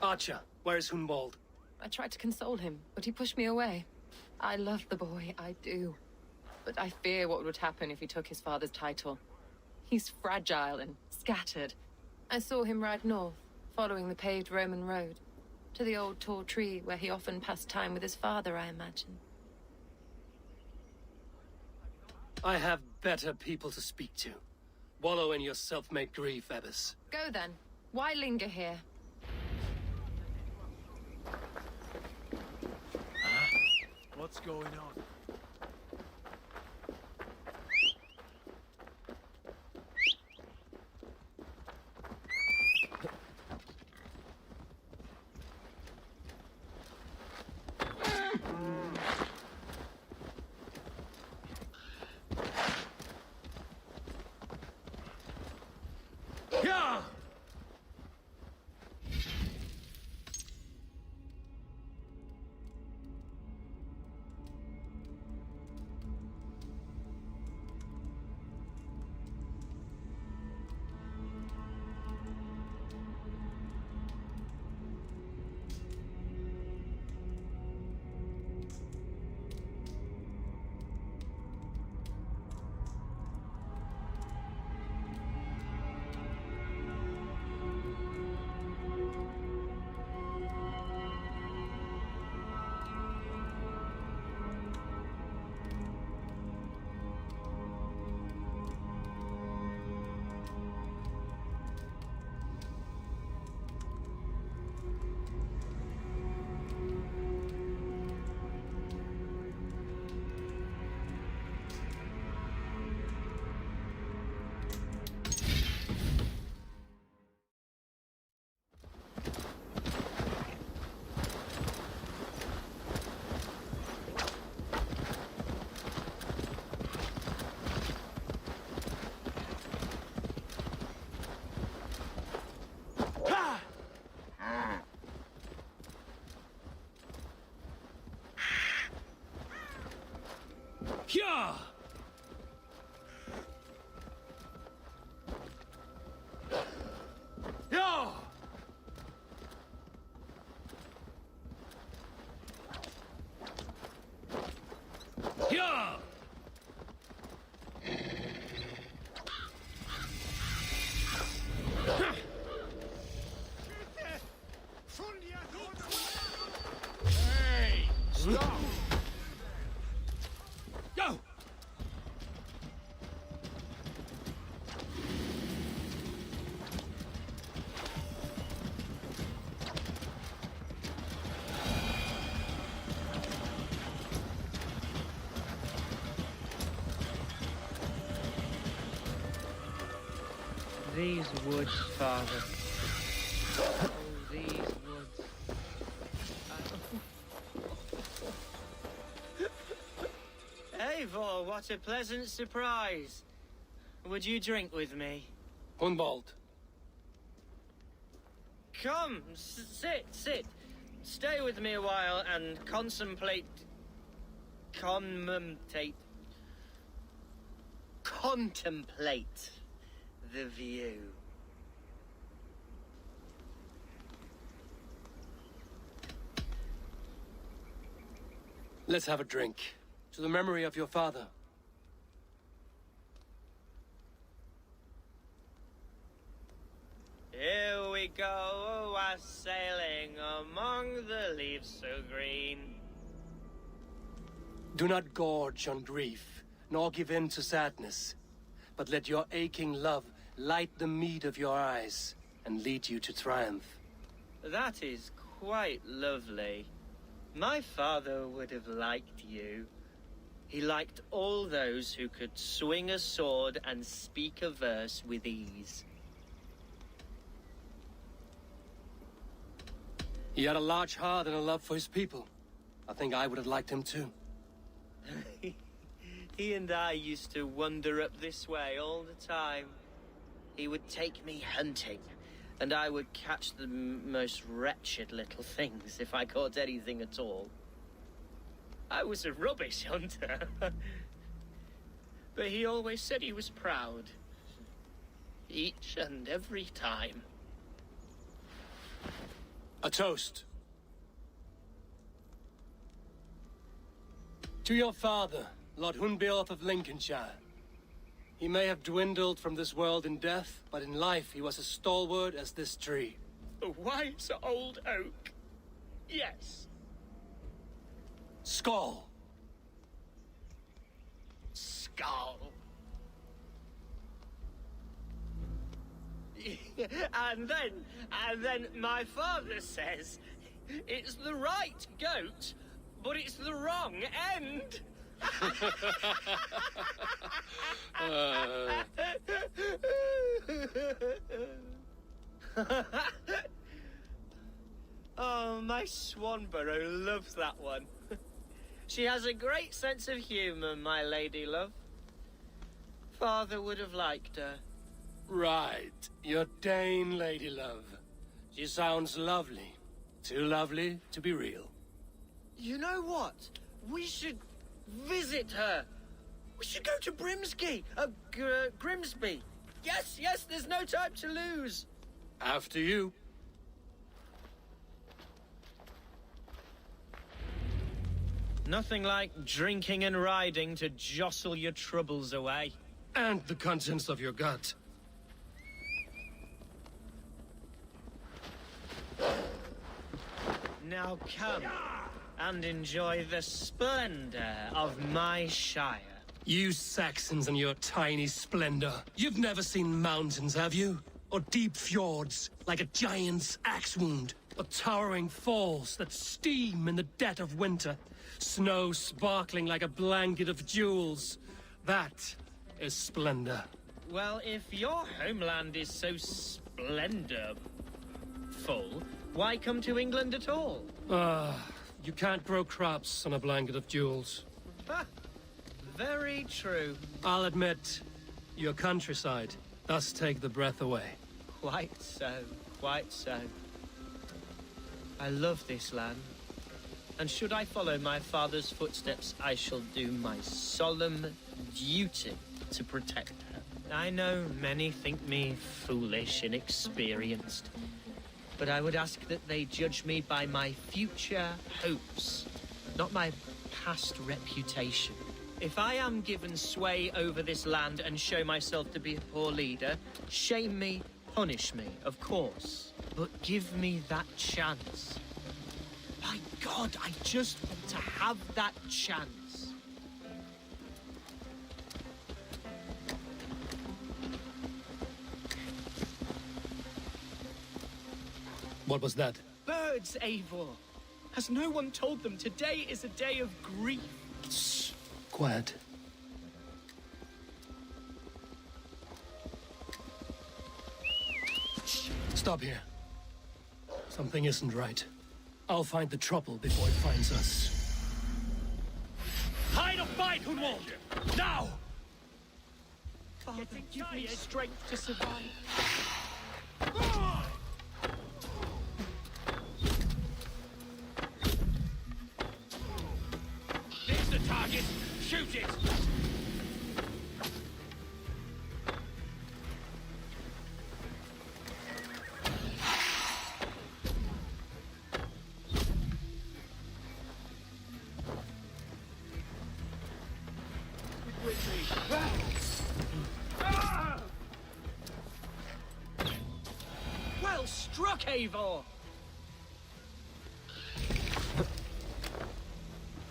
Archer, where is Hunwald? I tried to console him, but he pushed me away. I love the boy, I do. But I fear what would happen if he took his father's title. He's fragile and scattered. I saw him ride north, following the paved Roman road. To the old tall tree where he often passed time with his father, I imagine. I have better people to speak to. Wallow in your self-made grief, Abbess. Go then. Why linger here? What's going on? Yeah! Yeah! Yeah! Yeah! Hey! Stop! Go! These woods, Father. Oh, these woods. Eivor, what a pleasant surprise. Would you drink with me? Hunwald. Come, sit. Stay with me a while and contemplate the view. Let's have a drink. To the memory of your father. Here we go, a sailing among the leaves so green. Do not gorge on grief, nor give in to sadness, but let your aching love light the mead of your eyes and lead you to triumph. That is quite lovely. My father would have liked you. He liked all those who could swing a sword and speak a verse with ease. He had a large heart and a love for his people. I think I would have liked him too. He and I used to wander up this way all the time. He would take me hunting, and I would catch the most wretched little things if I caught anything at all. I was a rubbish hunter. But he always said he was proud. Each and every time. A toast. To your father, Lord Hunbeorth of Lincolnshire. He may have dwindled from this world in death, but in life he was as stalwart as this tree. A wise old oak. Yes. Skull. Skull. and then my father says it's the right goat, but it's the wrong end. Oh, my Swanborough loves that one. She has a great sense of humor, my lady love. Father would have liked her. Right. Your Dane lady love. She sounds lovely. Too lovely to be real. You know what? We should visit her. We should go to Grimsby. Grimsby. Yes, there's no time to lose. After you. Nothing like drinking and riding to jostle your troubles away. And the contents of your gut. Now come and enjoy the splendor of my shire. You Saxons and your tiny splendor. You've never seen mountains, have you? Or deep fjords, like a giant's axe wound. Or towering falls that steam in the dead of winter. Snow sparkling like a blanket of jewels. That is splendor. Well, if your homeland is so splendorful, why come to England at all? You can't grow crops on a blanket of jewels. Ha! Very true. I'll admit, your countryside does take the breath away. Quite so, quite so. I love this land. And should I follow my father's footsteps, I shall do my solemn duty to protect her. I know many think me foolish, inexperienced, but I would ask that they judge me by my future hopes, not my past reputation. If I am given sway over this land and show myself to be a poor leader, shame me, punish me, of course, but give me that chance. My God, I just want to have that chance. What was that? Birds, Eivor. Has no one told them today is a day of grief? Shh. Quiet. Stop here. Something isn't right. I'll find the trouble before it finds us. Hide or fight, Hunwald! Now! Father, give me strength to survive. There's the target! Shoot it! Well struck, Eivor!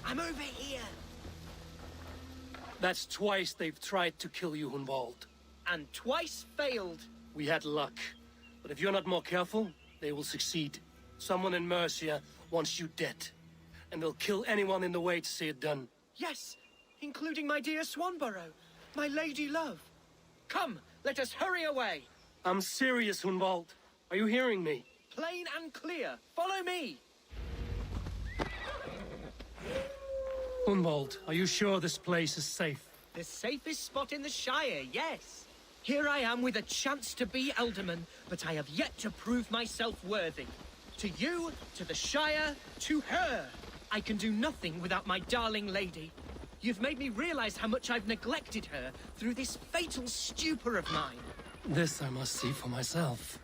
I'm over here. That's twice they've tried to kill you, Hunwald. And twice failed. We had luck. But if you're not more careful, they will succeed. Someone in Mercia wants you dead. And they'll kill anyone in the way to see it done. Yes, including my dear Swanborough, my lady love. Come, let us hurry away. I'm serious, Hunwald. Are you hearing me? Plain and clear. Follow me. Hunwald, are you sure this place is safe? The safest spot in the Shire, yes. Here I am with a chance to be Alderman, but I have yet to prove myself worthy. To you, to the Shire, to her. I can do nothing without my darling lady. You've made me realize how much I've neglected her through this fatal stupor of mine. This I must see for myself.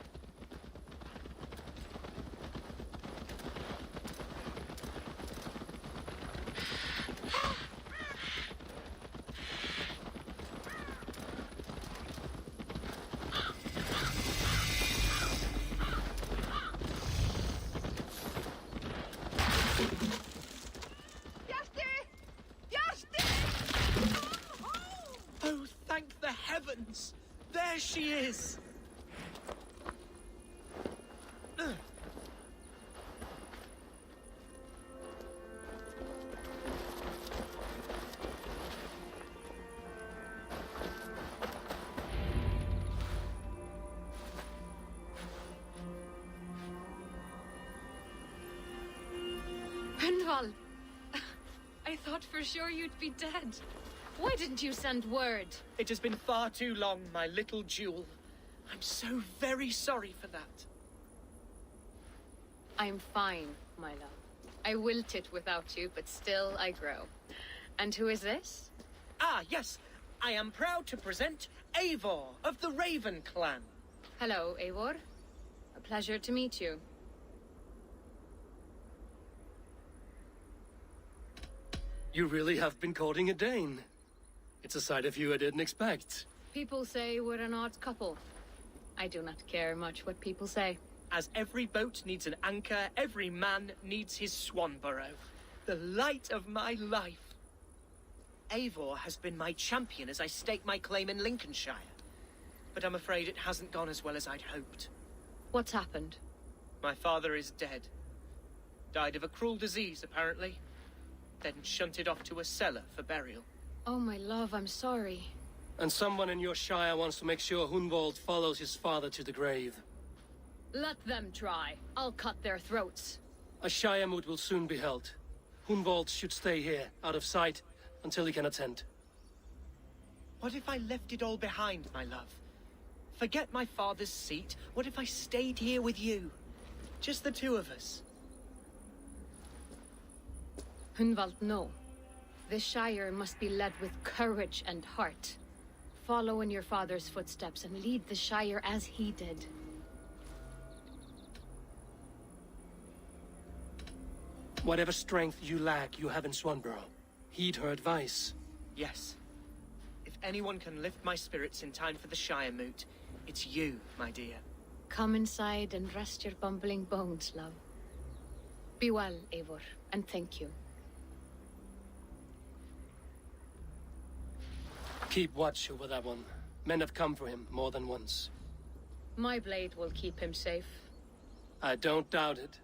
There she is! Gunvald! I thought for sure you'd be dead. Why didn't you send word? It has been far too long, my little jewel. I'm so very sorry for that. I'm fine, my love. I wilted without you, but still I grow. And who is this? Ah, yes. I am proud to present Eivor of the Raven clan. Hello, Eivor. A pleasure to meet you. You really have been courting a Dane. It's a side of you I didn't expect. People say we're an odd couple. I do not care much what people say. As every boat needs an anchor, every man needs his Swanborough. The light of my life. Eivor has been my champion as I stake my claim in Lincolnshire. But I'm afraid it hasn't gone as well as I'd hoped. What's happened? My father is dead. Died of a cruel disease, apparently. Then shunted off to a cellar for burial. Oh, my love, I'm sorry. And someone in your shire wants to make sure Hunwald follows his father to the grave. Let them try. I'll cut their throats. A shire moot will soon be held. Hunwald should stay here, out of sight, until he can attend. What if I left it all behind, my love? Forget my father's seat. What if I stayed here with you? Just the two of us. Hunwald, no. This Shire must be led with courage and heart. Follow in your father's footsteps and lead the Shire as he did. Whatever strength you lack, you have in Swanborough. Heed her advice. Yes. If anyone can lift my spirits in time for the Shire moot, it's you, my dear. Come inside and rest your bumbling bones, love. Be well, Eivor, and thank you. Keep watch over that one. Men have come for him more than once. My blade will keep him safe. I don't doubt it.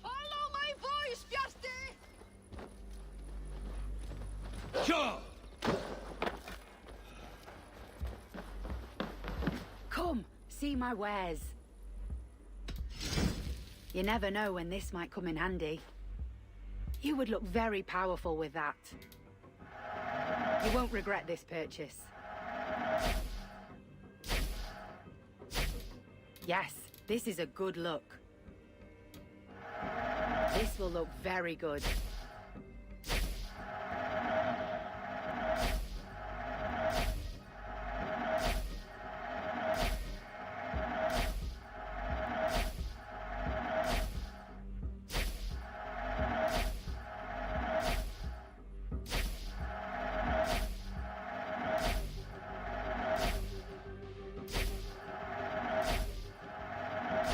Follow my voice, Bjarti! Come, see my wares. You never know when this might come in handy. You would look very powerful with that. You won't regret this purchase. Yes, this is a good look. This will look very good.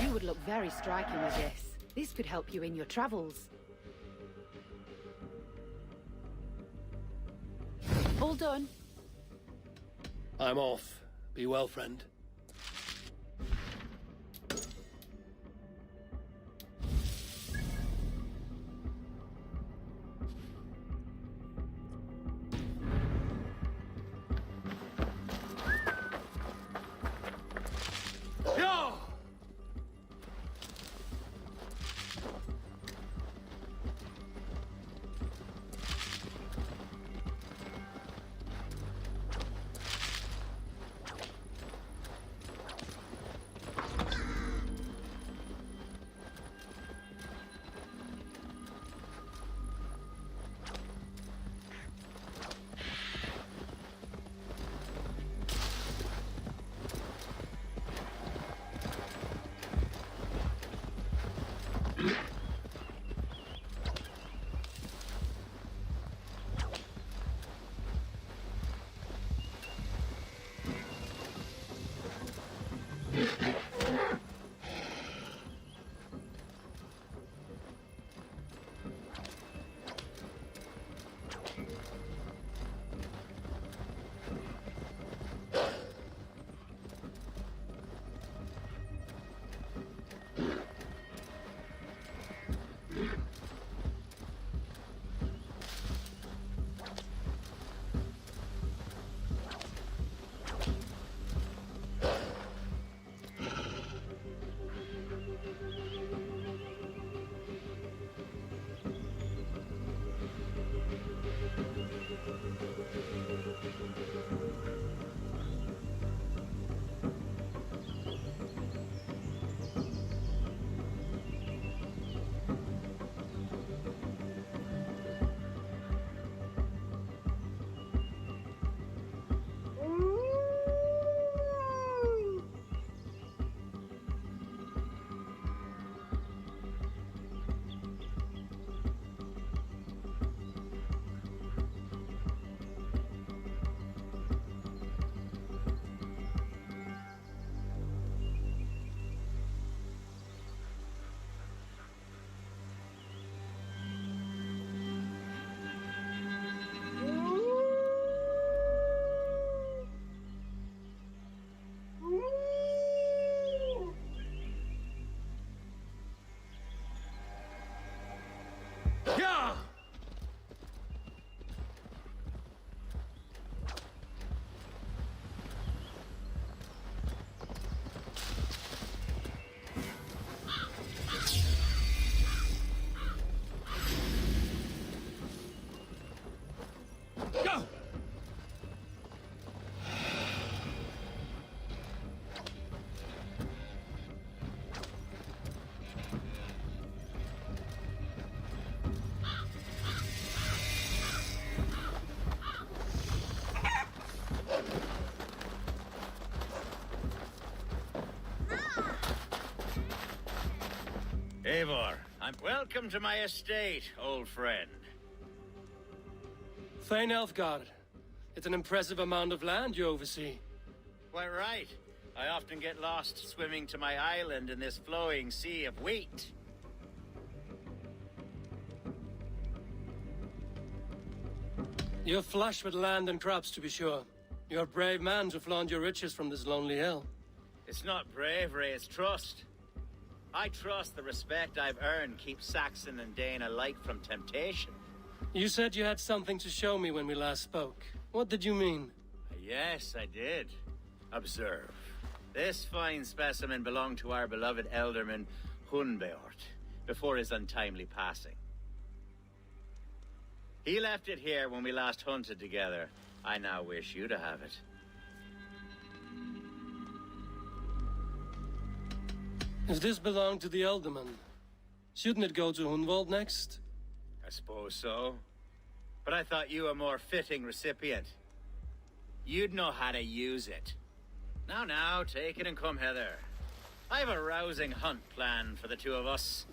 You would look very striking with this. This could help you in your travels. All done. I'm off. Be well, friend. Eivor, I'm welcome to my estate, old friend. Thane Elfgard. It's an impressive amount of land you oversee. Quite right. I often get lost swimming to my island in this flowing sea of wheat. You're flush with land and crops, to be sure. You're a brave man to flaunt your riches from this lonely hill. It's not bravery, it's trust. I trust the respect I've earned keeps Saxon and Dane alike from temptation. You said you had something to show me when we last spoke. What did you mean? Yes, I did. Observe. This fine specimen belonged to our beloved elderman, Hunbeort, before his untimely passing. He left it here when we last hunted together. I now wish you to have it. If this belonged to the Elderman, shouldn't it go to Hunwald next? I suppose so. But I thought you a more fitting recipient. You'd know how to use it. Now, take it and come hither. I have a rousing hunt planned for the two of us.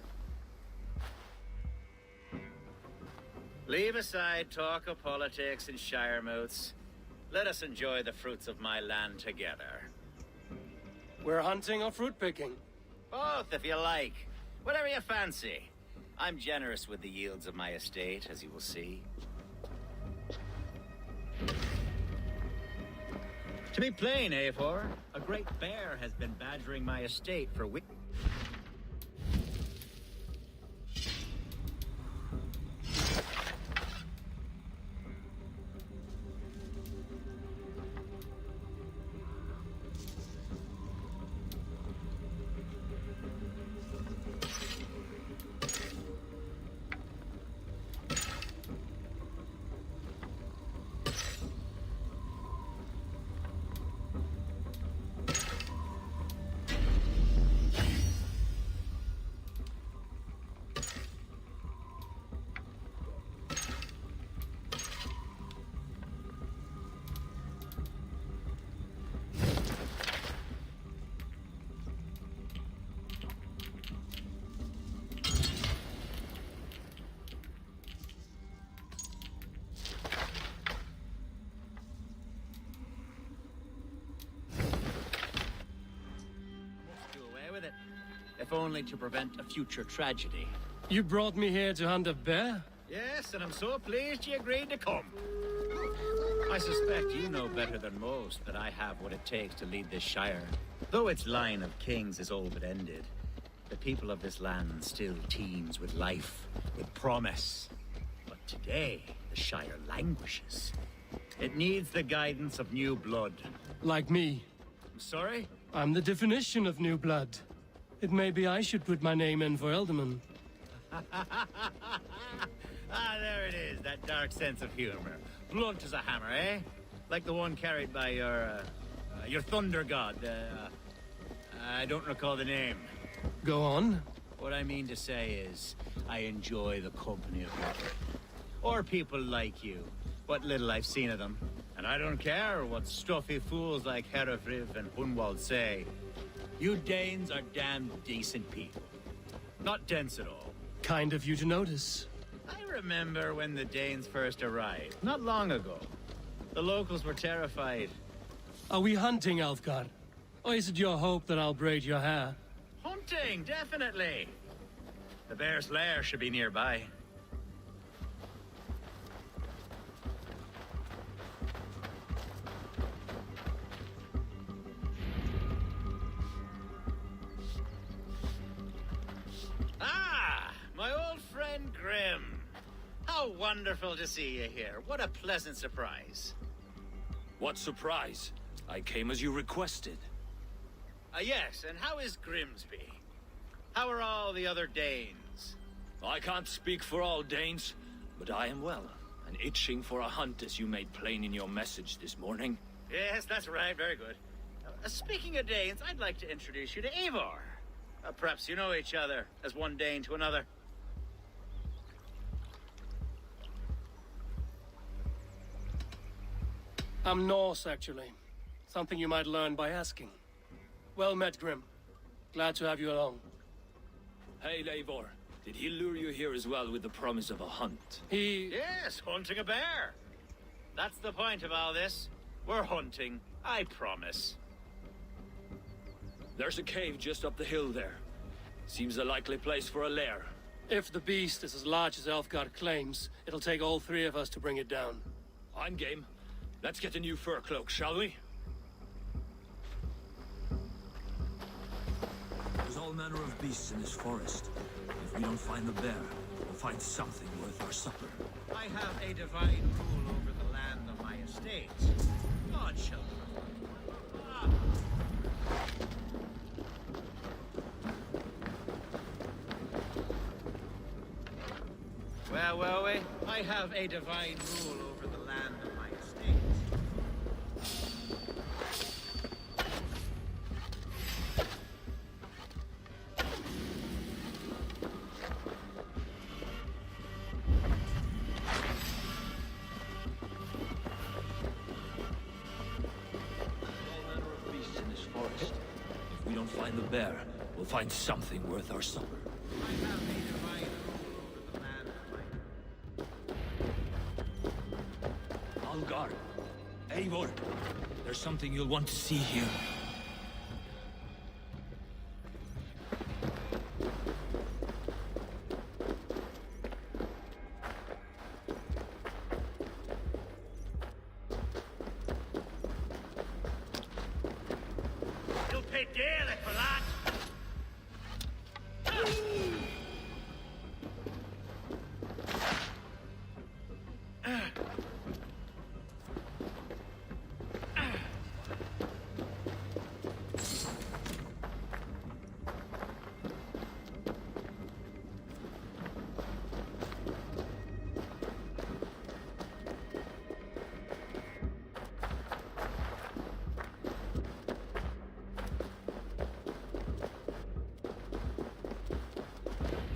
Leave aside talk of politics and shire moats. Let us enjoy the fruits of my land together. We're hunting or fruit picking? Both, if you like. Whatever you fancy. I'm generous with the yields of my estate, as you will see. To be plain, Eivor, a great bear has been badgering my estate for weeks. If only to prevent a future tragedy. You brought me here to hunt a bear? Yes, and I'm so pleased you agreed to come. I suspect you know better than most that I have what it takes to lead this shire. Though its line of kings is all but ended, the people of this land still teems with life, with promise. But today, the shire languishes. It needs the guidance of new blood. Like me. I'm sorry? I'm the definition of new blood. It may be I should put my name in for Elderman. There it is, that dark sense of humor. Blunt as a hammer, eh? Like the one carried by your thunder god. I don't recall the name. Go on. What I mean to say is, I enjoy the company of others. Or people like you. What little I've seen of them. And I don't care what stuffy fools like Herefriv and Hunwald say. You Danes are damn decent people. Not dense at all. Kind of you to notice. I remember when the Danes first arrived, not long ago. The locals were terrified. Are we hunting, Alfgard? Or is it your hope that I'll braid your hair? Hunting, definitely. The bear's lair should be nearby. My old friend Grim. How wonderful to see you here. What a pleasant surprise. What surprise? I came as you requested. Yes, and how is Grimsby? How are all the other Danes? I can't speak for all Danes, but I am well, and itching for a hunt as you made plain in your message this morning. Yes, that's right. Very good. Speaking of Danes, I'd like to introduce you to Eivor. Perhaps you know each other as one Dane to another. I'm Norse, actually. Something you might learn by asking. Well met, Grim. Glad to have you along. Hey, Eivor. Did he lure you here as well with the promise of a hunt? He... Yes, hunting a bear. That's the point of all this. We're hunting, I promise. There's a cave just up the hill there. Seems a likely place for a lair. If the beast is as large as Elfgard claims, it'll take all three of us to bring it down. I'm game. Let's get a new fur cloak, shall we? There's all manner of beasts in this forest. If we don't find the bear, we'll find something worth our supper. I have a divine rule over the land of my estates. God shelter. Well, I have a divine rule over the land of my estates. All manner of beasts in this forest. If we don't find the bear, we'll find something worth our supper. I have a divine rule over the land of my... Algar, Eivor, there's something you'll want to see here. You'll pay dearly for that!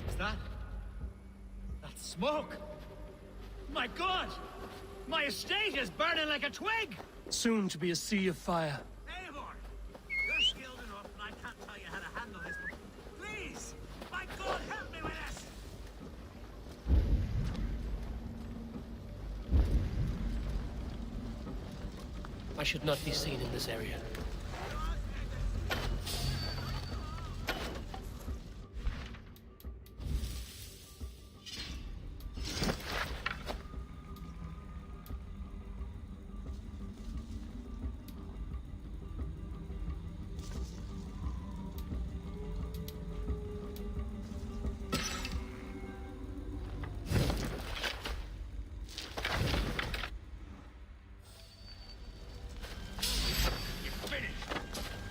Is that... That's smoke! My God! My estate is burning like a twig! Soon to be a sea of fire. Eivor! You're skilled enough, and I can't tell you how to handle this, but please! My God, help me with this! I should not be seen in this area.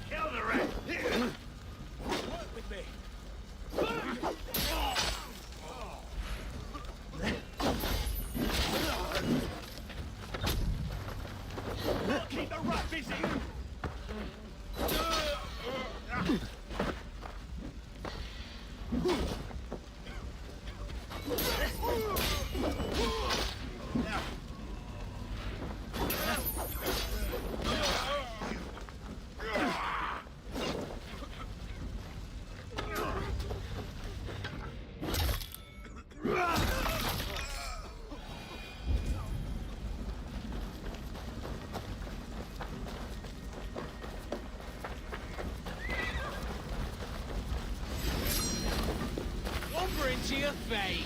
Kill the rat! Work with me! Keep the rat busy! Over into your fate!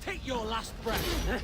Take your last breath!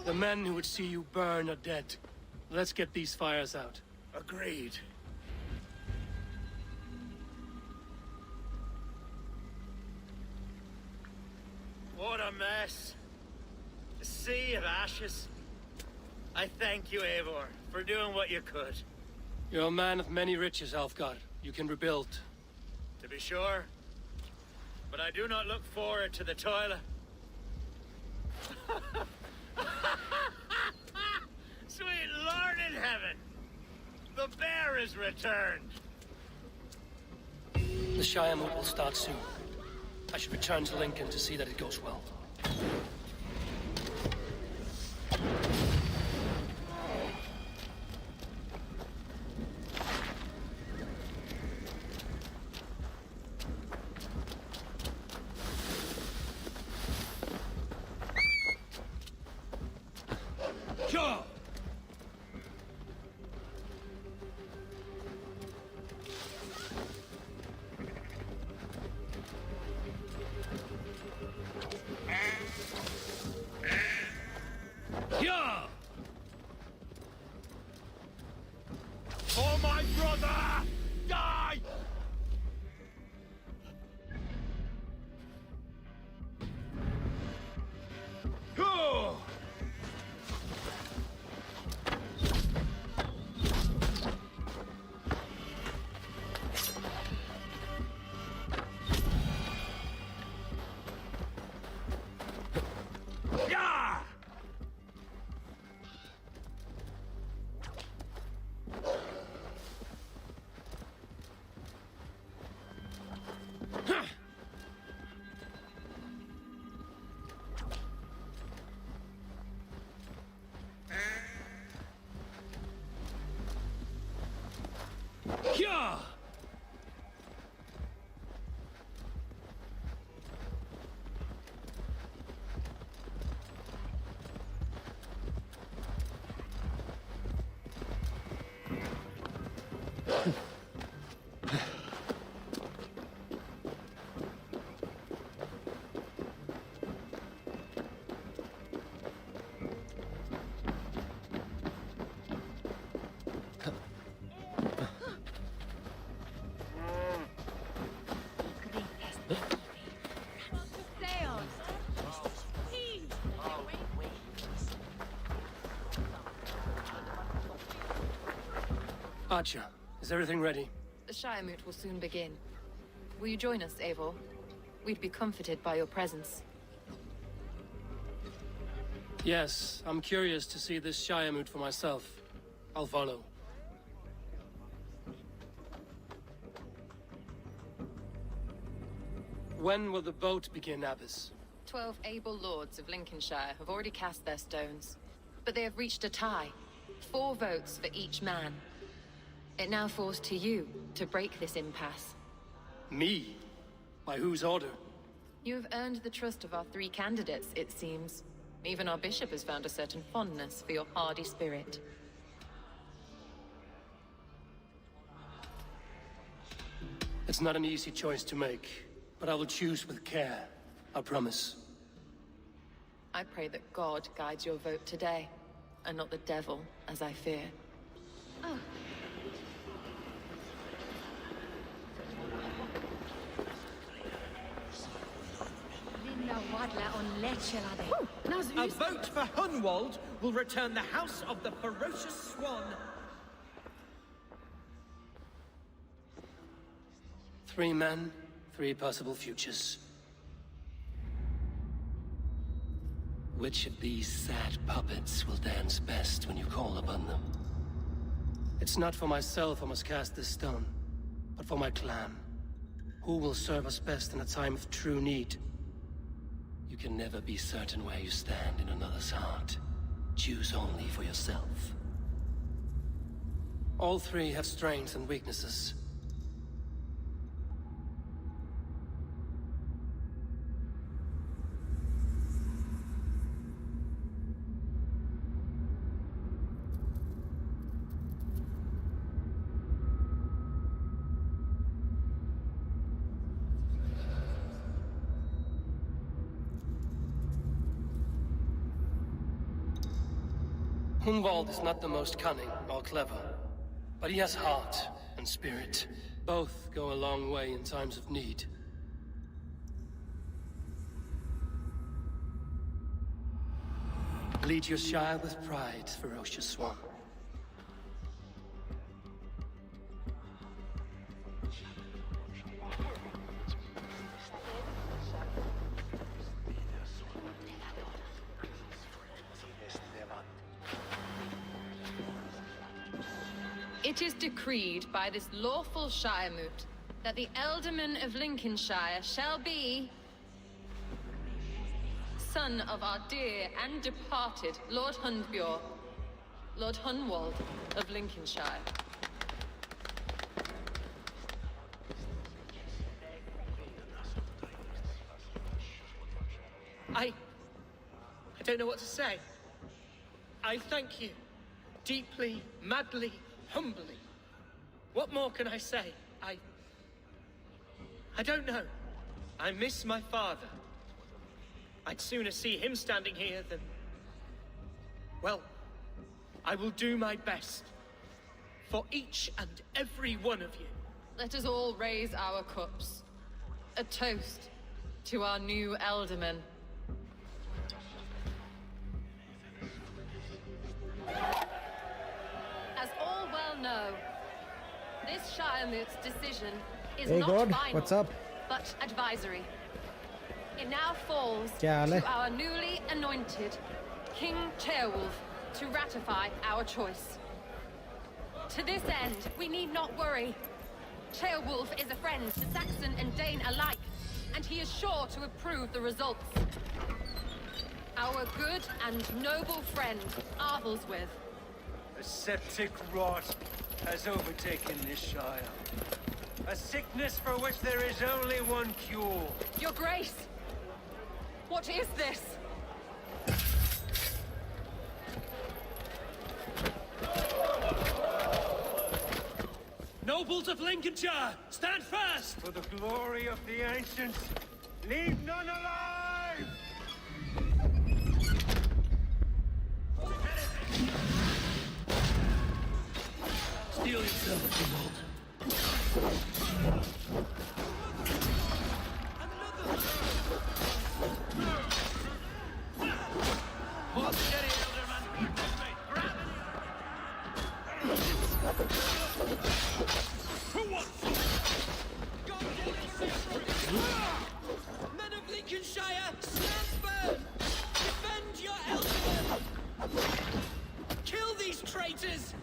The men who would see you burn are dead. Let's get these fires out. Agreed. What a mess. A sea of ashes. I thank you, Eivor, for doing what you could. You're a man of many riches, Alfgar. You can rebuild. To be sure. But I do not look forward to the toil. Sweet Lord in heaven! The bear is returned! The Shire move will start soon. I should return to Lincoln to see that it goes well. Sure! Yeah! For my brother! Die! Go! Yeah! Yeah! Archer, is everything ready? The Shire Moot will soon begin. Will you join us, Eivor? We'd be comforted by your presence. Yes, I'm curious to see this Shire moot for myself. I'll follow. When will the vote begin, Abbess? 12 able lords of Lincolnshire have already cast their stones, but they have reached a tie. 4 votes for each man. It now falls to you to break this impasse. Me? By whose order? You have earned the trust of our 3 candidates, it seems. Even our bishop has found a certain fondness for your hardy spirit. It's not an easy choice to make, but I will choose with care. I promise. I pray that God guides your vote today, and not the devil, as I fear. A vote for Hunwald will return the House of the Ferocious Swan. 3 men, 3 possible futures. Which of these sad puppets will dance best when you call upon them? It's not for myself I must cast this stone, but for my clan. Who will serve us best in a time of true need? You can never be certain where you stand in another's heart. Choose only for yourself. All 3 have strengths and weaknesses. Hunwald is not the most cunning or clever, but he has heart and spirit. Both go a long way in times of need. lead your shire with pride, ferocious swan. It is decreed by this lawful Shiremoot that the Ealdorman of Lincolnshire shall be son of our dear and departed Lord Hundbjorn, Lord Hunwald of Lincolnshire. I don't know what to say. I thank you. Deeply, madly, humbly. What more can I say? I don't know. I miss my father. I'd sooner see him standing here than... Well, I will do my best. For each and every one of you. Let us all raise our cups. A toast to our new Ealdorman. As all well know, this Shiremoot's decision is Hey not God, final, what's up? but advisory. It now falls क्या हाल है? to our newly anointed King Ceolwulf to ratify our choice. To this end, we need not worry. Ceolwulf is a friend to Saxon and Dane alike, and he is sure to approve the results. Our good and noble friend, Arthelswith. A septic rot has overtaken this shire. A sickness for which there is only one cure. Your Grace! What is this? Nobles of Lincolnshire, stand fast! For the glory of the ancients, leave none alive! Steel yourself, Emerald. Hold steady, Elderman. Grab Who wants Men of Lincolnshire, stand firm! Defend your Ealdorman! Kill these traitors!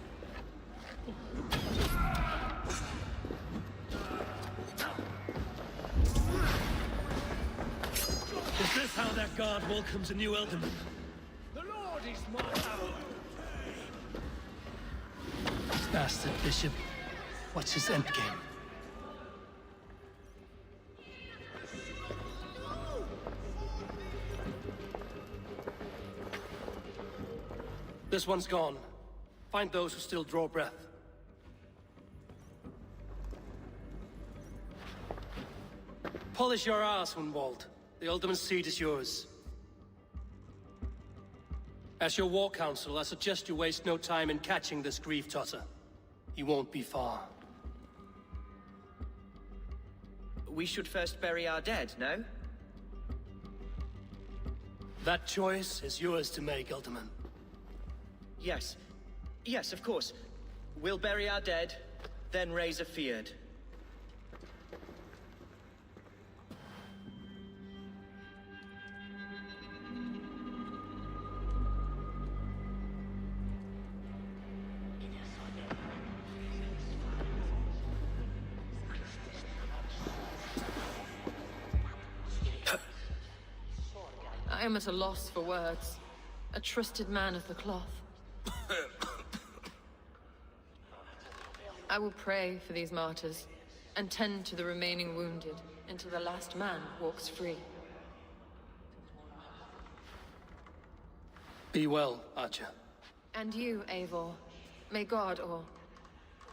Is this how that guard welcomes a new Ealdorman? The Lord is my ally. Bastard bishop. What's his endgame? This one's gone. Find those who still draw breath. Polish your ass, Hunwald. The Alderman's seat is yours. As your war council, I suggest you waste no time in catching this grief tosser. He won't be far. We should first bury our dead, no? That choice is yours to make, Alderman. Yes. Yes, of course. We'll bury our dead, then raise a feard. I am at a loss for words. A trusted man of the cloth. I will pray for these martyrs, and tend to the remaining wounded until the last man walks free. Be well, Archer. And you, Eivor. May God,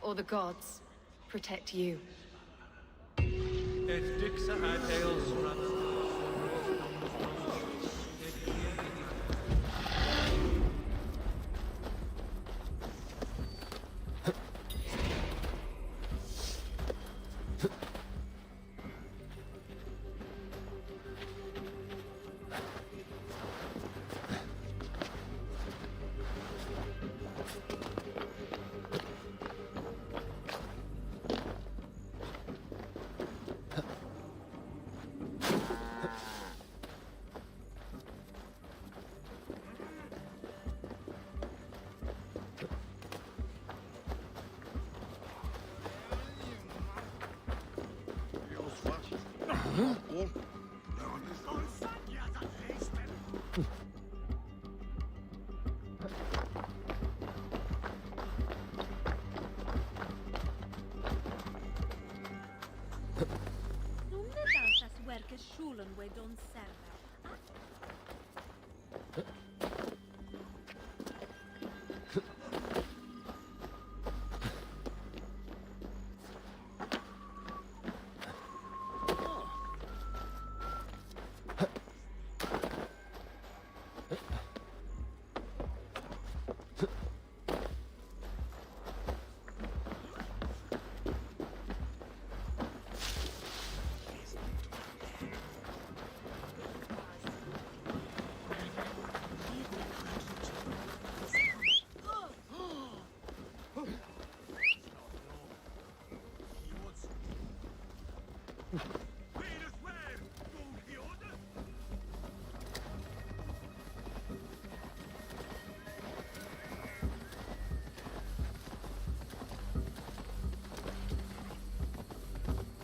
or the gods, protect you. Schulen we don't serve.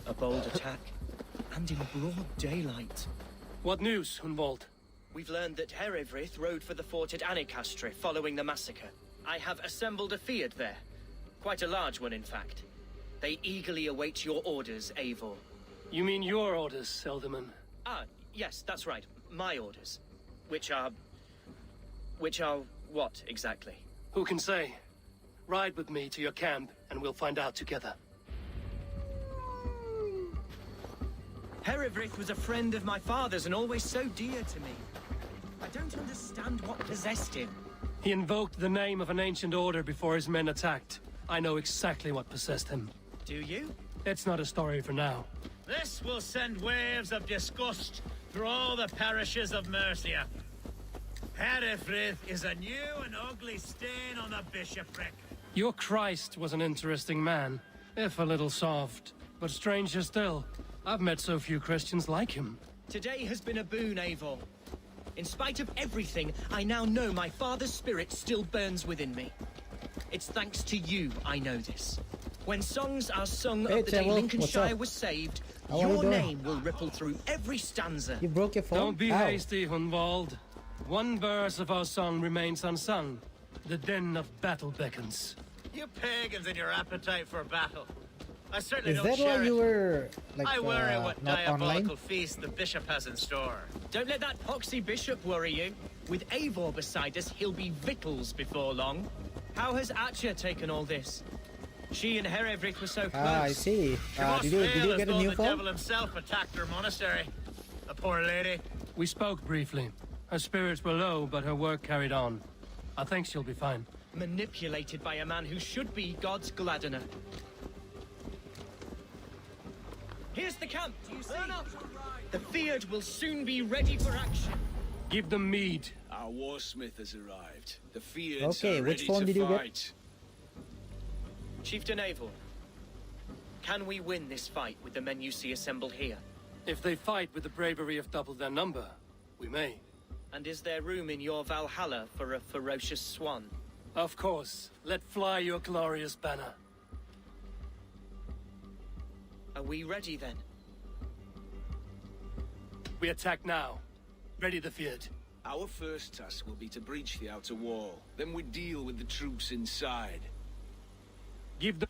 A bold attack, and in broad daylight. What news, Hunwald? We've learned that Herewrith rode for the fort at Annikastre following the massacre. I have assembled a field there. Quite a large one, in fact. They eagerly await your orders, Eivor. You mean your orders, Elderman? Ah, yes, that's right. My orders. Which are what, exactly? Who can say? Ride with me to your camp, and we'll find out together. Herewrith was a friend of my father's and always so dear to me. I don't understand what possessed him. He invoked the name of an ancient order before his men attacked. I know exactly what possessed him. Do you? It's not a story for now. This will send waves of disgust through all the parishes of Mercia. Herefrith is a new and ugly stain on the bishopric. Your Christ was an interesting man, if a little soft. But stranger still, I've met so few Christians like him. Today has been a boon, Eivor. In spite of everything, I now know my father's spirit still burns within me. It's thanks to you I know this. When songs are sung of the day Lincolnshire was saved, your name will ripple through every stanza. You broke your phone? Don't be hasty, Hunwald. One verse of our song remains unsung. The din of battle beckons. You pagans and your appetite for battle. I certainly Is don't that why share you it. were like I worry what not diabolical online? feast the bishop has in store. Don't let that poxy bishop worry you. With Eivor beside us, he'll be victuals before long. How has Atcha taken all this? She and Herewrith were so close. Ah, I see. She must Did you feel get as a though new the phone? devil himself attacked her monastery. The poor lady. We spoke briefly. Her spirits were low, but her work carried on. I think she'll be fine. Manipulated by a man who should be God's gladdener. Here's the camp, do you see? The Field will soon be ready for action. Give them mead. Our warsmith has arrived. The Fields Okay, are which ready phone to did you get? fight. Chieftain Eivor, can we win this fight with the men you see assembled here? If they fight with the bravery of double their number, we may. And is there room in your Valhalla for a ferocious swan? Of course. Let fly your glorious banner. Are we ready then? We attack now. Ready the field. Our first task will be to breach the outer wall. Then we deal with the troops inside. Give them...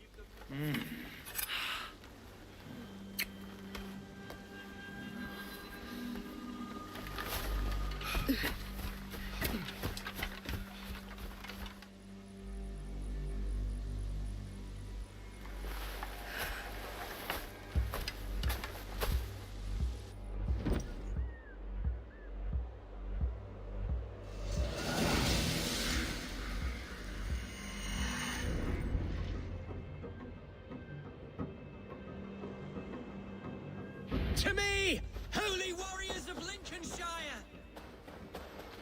To me, holy warriors of Lincolnshire!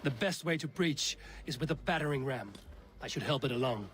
The best way to breach is with a battering ram. I should help it along.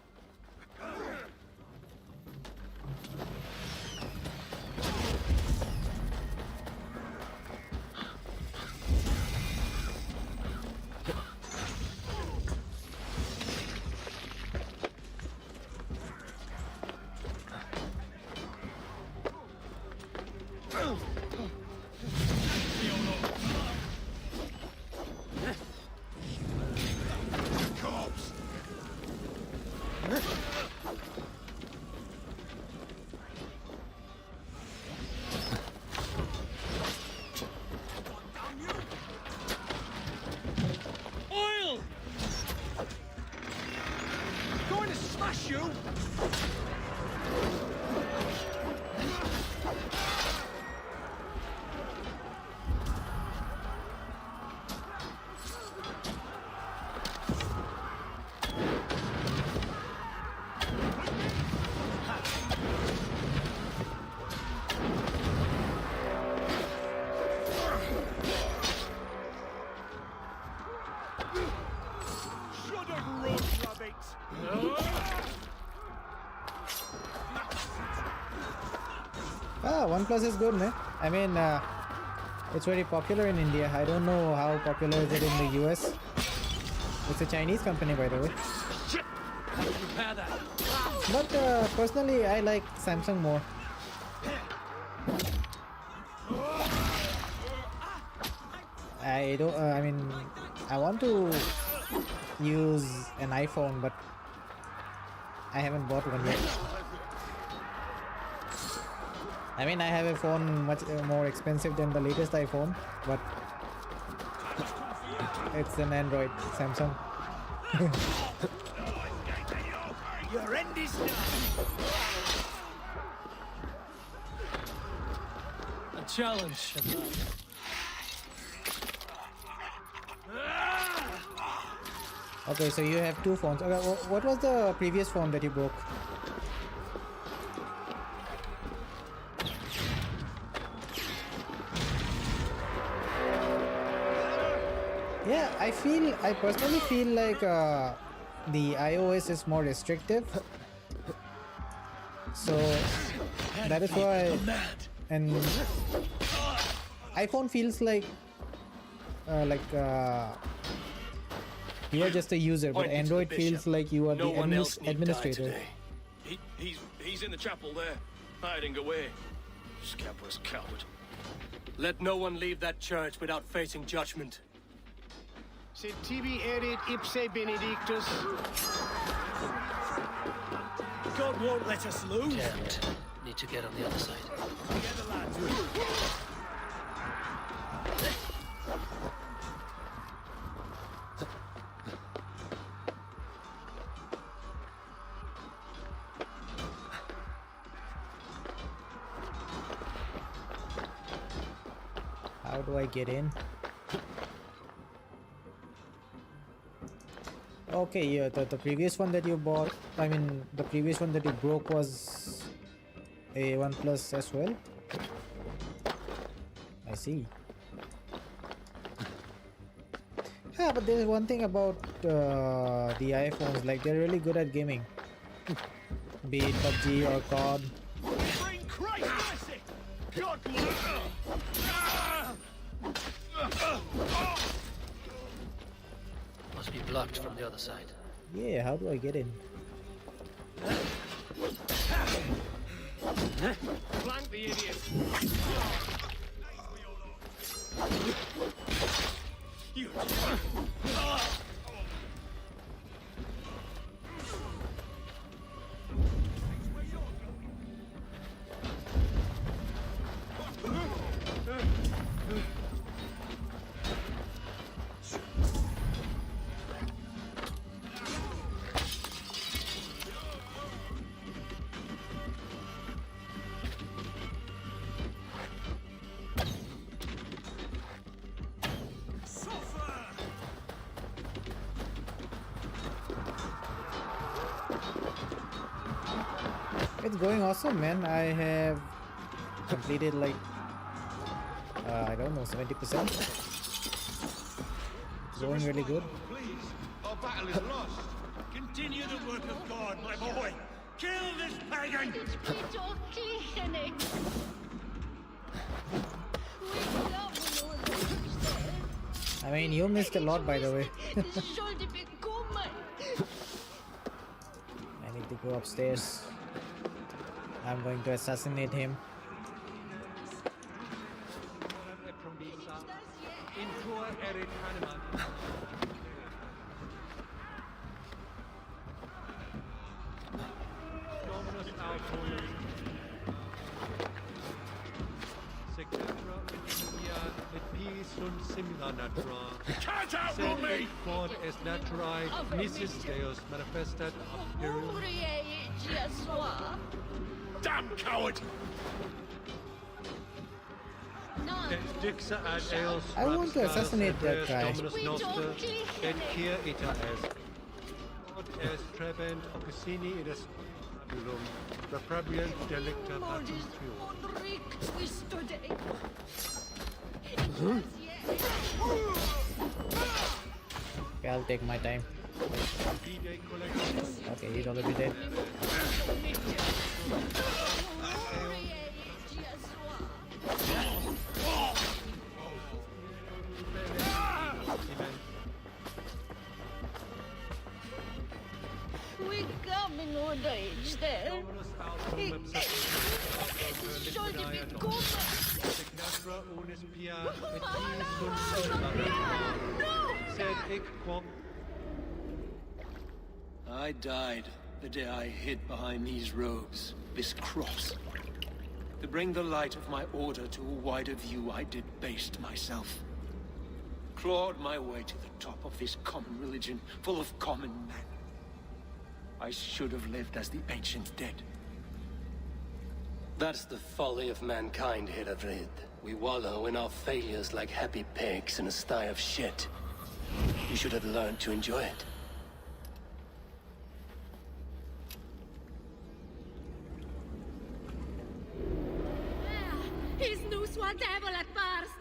Oil! Going to smash you! OnePlus is good, man. I mean, it's very popular in India. I don't know how popular is it in the US. It's a Chinese company, by the way. But personally, I like Samsung more. I don't. I mean, I want to use an iPhone, but I haven't bought one yet. I mean, I have a phone much more expensive than the latest iPhone, but it's an Android, Samsung. Your end is done. A challenge. Okay, so you have two phones. Okay, what was the previous phone that you broke? Yeah, I personally feel like the iOS is more restrictive, so that is why, and iPhone feels like you are just a user, but Android feels like you are the administrator. He's in the chapel there, hiding away. Scabrous coward. Let no one leave that church without facing judgment. Sed tibi erit ipse benedictus. God won't let us lose. Can't. Need to get on the other side. Together, lads. How do I get in? Okay, yeah, the previous one that you bought, I mean, the previous one that you broke was a OnePlus as well. I see. Yeah, but there's one thing about the iPhones, like they're really good at gaming. Be it PUBG or COD. Bring Christ with it! God Must be blocked from the other side. Yeah, how do I get in? Flank the idiot! You. It's going awesome, man. I have completed like I don't know, 70%. It's going really good. Please, our battle is lost. Continue the work of God, my boy. Kill this pagan! I mean, you missed a lot, by the way. I need to go upstairs. I'm going to assassinate him. Cat out, Romy! Quod est naturae misis Deus manifestat apperum. Damn coward! Dixa ad eos I want to assassinate that guy. Dominus noster, et quia ita est. Quod est trebent occusini id est fabulum, reprobient delicta patum tuum. Okay, I'll take my time. Okay, he's already dead. We coming on age there. I died the day I hid behind these robes, this cross. To bring the light of my order to a wider view, I did baste myself. Clawed my way to the top of this common religion, full of common men. I should have lived as the ancient dead. That's the folly of mankind, Hiradrid. We wallow in our failures like happy pigs in a sty of shit. You should have learned to enjoy it. His new swan devil at first.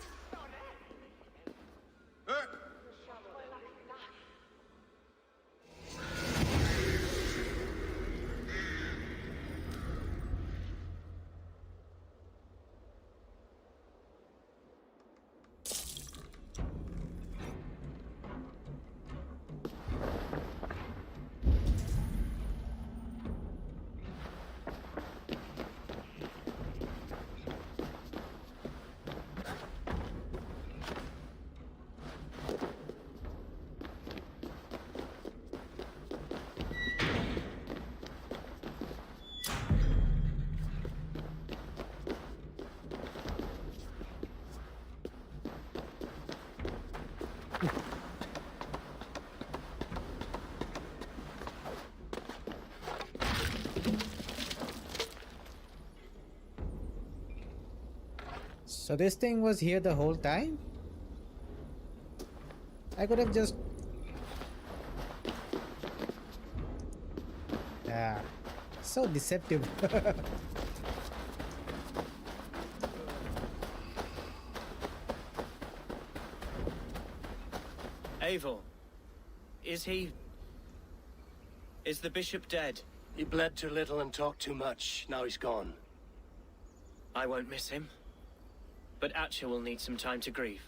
So this thing was here the whole time? I could have just... Yeah, so deceptive. Eivor, is he... Is the bishop dead? He bled too little and talked too much. Now he's gone. I won't miss him. But Atcha will need some time to grieve.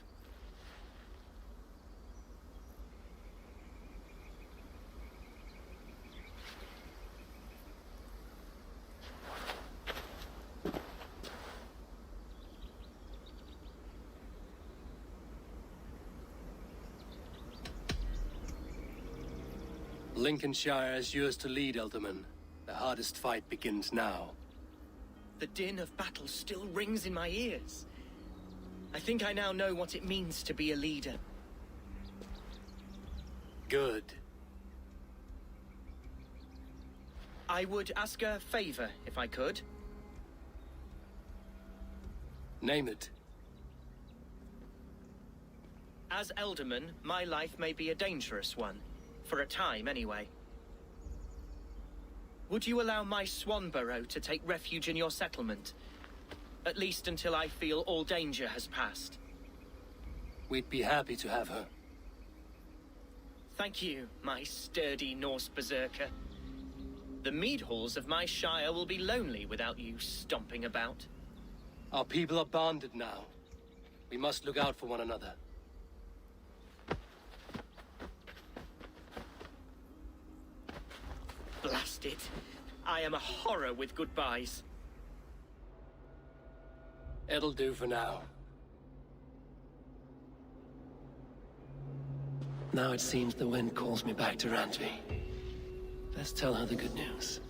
Lincolnshire is yours to lead, Elderman. The hardest fight begins now. The din of battle still rings in my ears. I think I now know what it means to be a leader. Good. I would ask a favor, if I could. Name it. As Elderman, my life may be a dangerous one. For a time, anyway. Would you allow my Swanborough to take refuge in your settlement? At least until I feel all danger has passed. We'd be happy to have her. Thank you, my sturdy Norse berserker. The mead halls of my shire will be lonely without you stomping about. Our people are bonded now. We must look out for one another. Blast it. I am a horror with goodbyes. It'll do for now. Now it seems the wind calls me back to Randvi. Let's tell her the good news.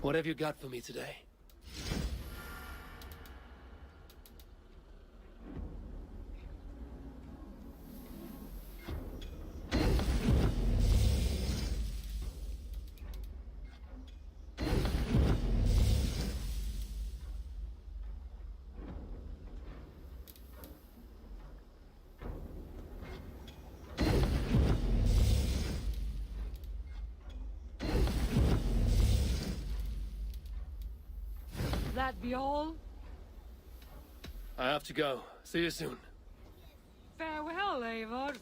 What have you got for me today? That be all? I have to go. See you soon. Farewell, Eivor.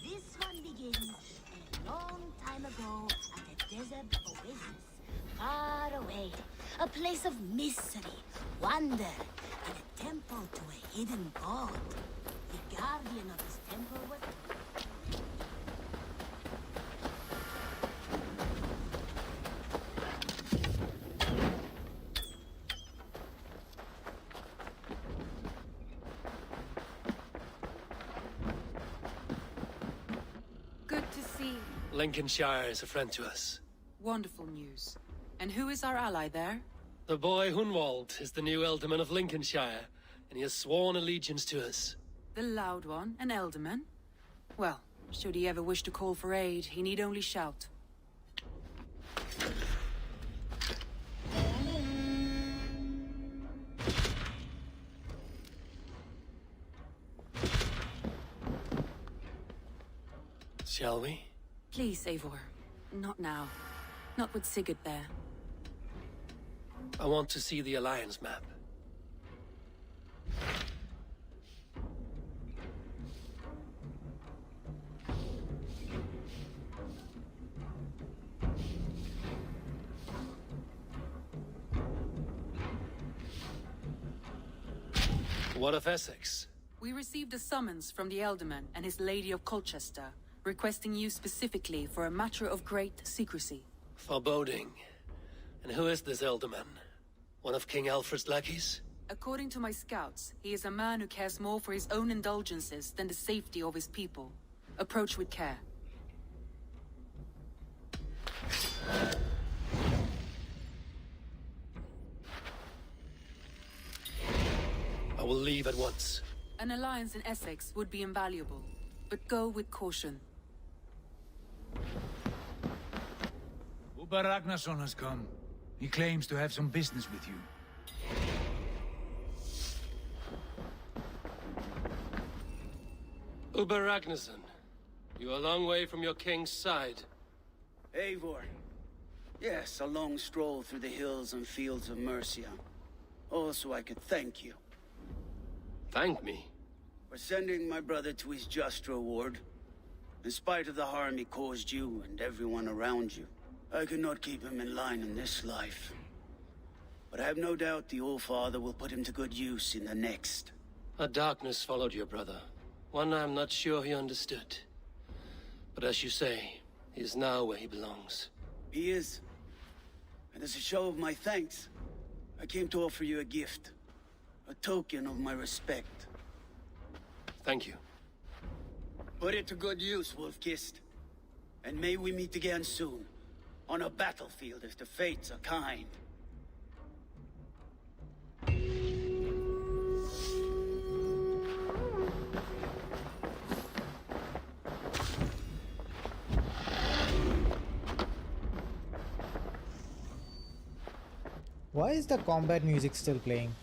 This one begins a long time ago at a desert oasis, far away. A place of mystery, wonder, and a temple to a hidden god. The guardian of this temple was... Good to see. Lincolnshire is a friend to us. Wonderful news. And who is our ally there? The boy Hunwald is the new Ealdorman of Lincolnshire, and he has sworn allegiance to us. The loud one, an Ealdorman? Well, should he ever wish to call for aid, he need only shout. Shall we? Please, Eivor. Not now. Not with Sigurd there. I want to see the Alliance map. What of Essex? We received a summons from the Ealdorman and his Lady of Colchester, requesting you specifically for a matter of great secrecy. Foreboding. And who is this Ealdorman? One of King Alfred's lackeys? According to my scouts, he is a man who cares more for his own indulgences than the safety of his people. Approach with care. I will leave at once. An alliance in Essex would be invaluable, but go with caution. Uber Ragnarsson has come. He claims to have some business with you. Uber Ragnarsson, you are a long way from your king's side. Eivor. Yes, a long stroll through the hills and fields of Mercia. Also, I could thank you. Thank me? For sending my brother to his just reward. In spite of the harm he caused you and everyone around you. I could not keep him in line in this life. But I have no doubt the Old Father will put him to good use in the next. A darkness followed your brother. One I'm not sure he understood. But as you say, he is now where he belongs. He is. And as a show of my thanks, I came to offer you a gift. A token of my respect. Thank you. Put it to good use, Wolf-Kissed. And may we meet again soon. On a battlefield if the fates are kind. Why is the combat music still playing?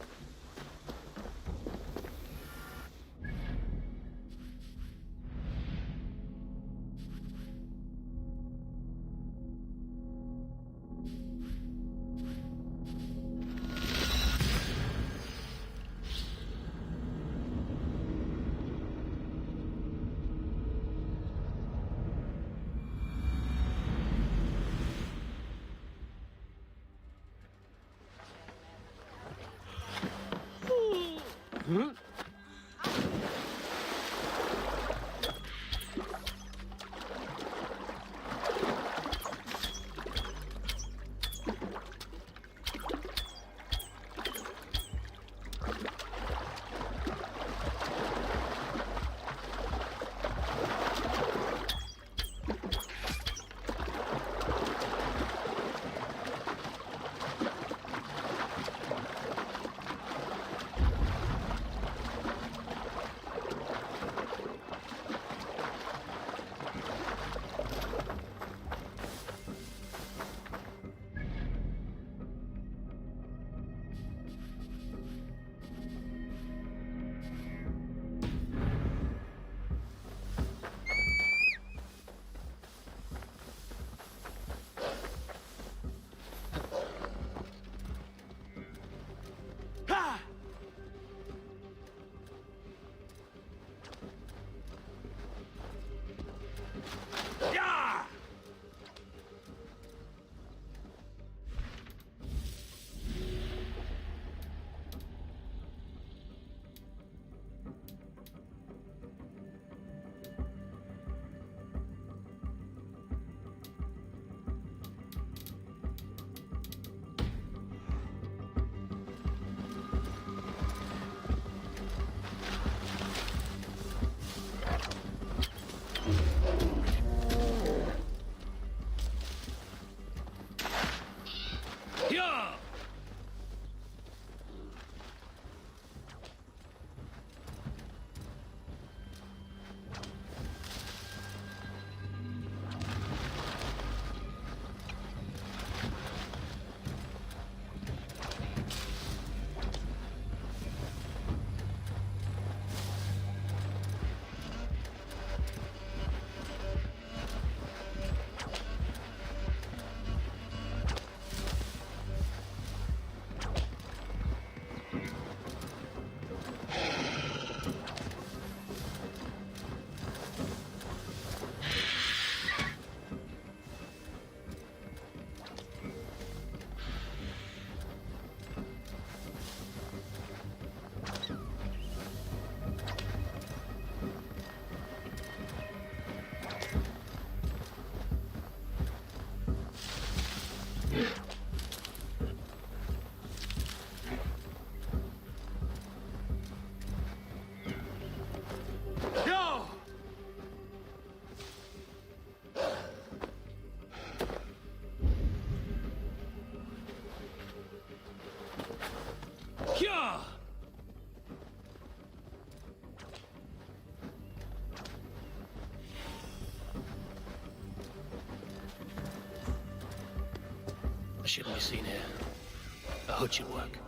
I shouldn't be seen here. A hood should work.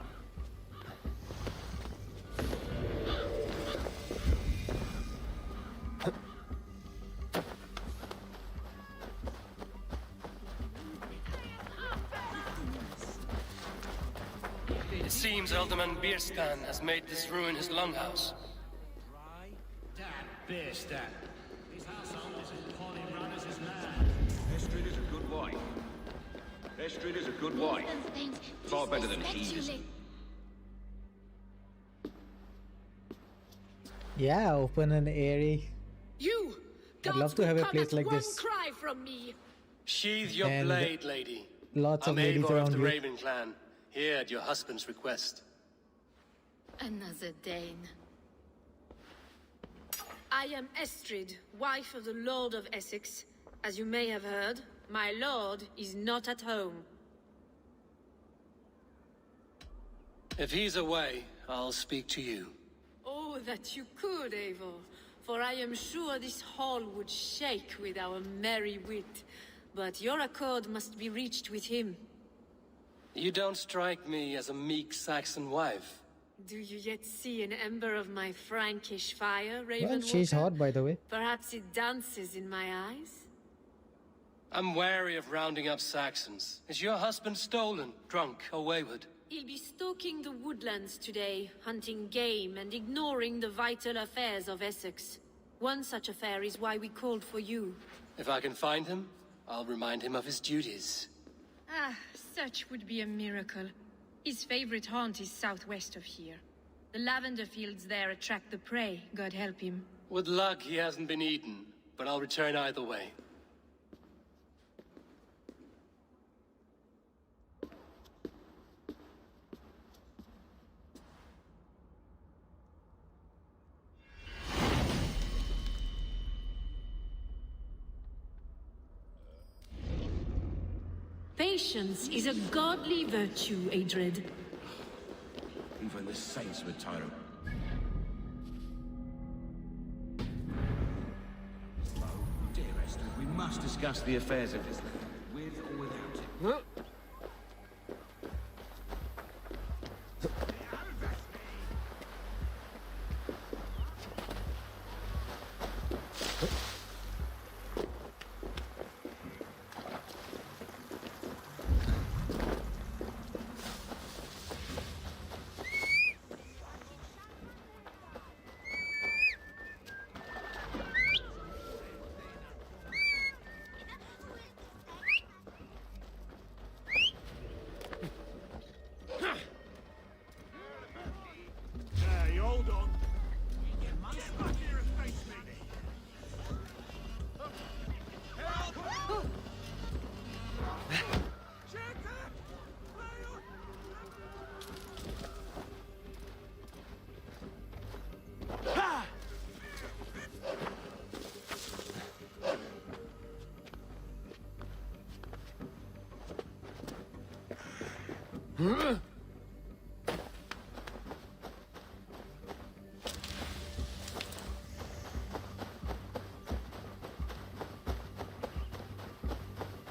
It seems Alderman Bierstan has made this ruin his longhouse. Bierstan. Estrid is a good wife. Estrid is a good wife. Far better than he is. Yeah, open and airy. You! I'd love to have a place like this. Cry from me. Sheathe your And blade, lady. lots of I'm ladies Eivor of around the you. Raven clan, here at your husband's request. Another Dane. I am Estrid, wife of the Lord of Essex. As you may have heard, my lord is not at home. If he's away, I'll speak to you. Oh, that you could, Eivor. For I am sure this hall would shake with our merry wit. But your accord must be reached with him. You don't strike me as a meek Saxon wife. Do you yet see an ember of my Frankish fire, Raven? Well, she's hot, by the way. Perhaps it dances in my eyes? I'm wary of rounding up Saxons. Is your husband stolen, drunk, or wayward? He'll be stalking the woodlands today, hunting game and ignoring the vital affairs of Essex. One such affair is why we called for you. If I can find him, I'll remind him of his duties. Ah, such would be a miracle. His favorite haunt is southwest of here. The lavender fields there attract the prey, God help him. With luck, he hasn't been eaten, but I'll return either way. Patience is a godly virtue, Adred. Even the saints would tire of... Dear Esther, we must discuss the affairs of this land, with or without it.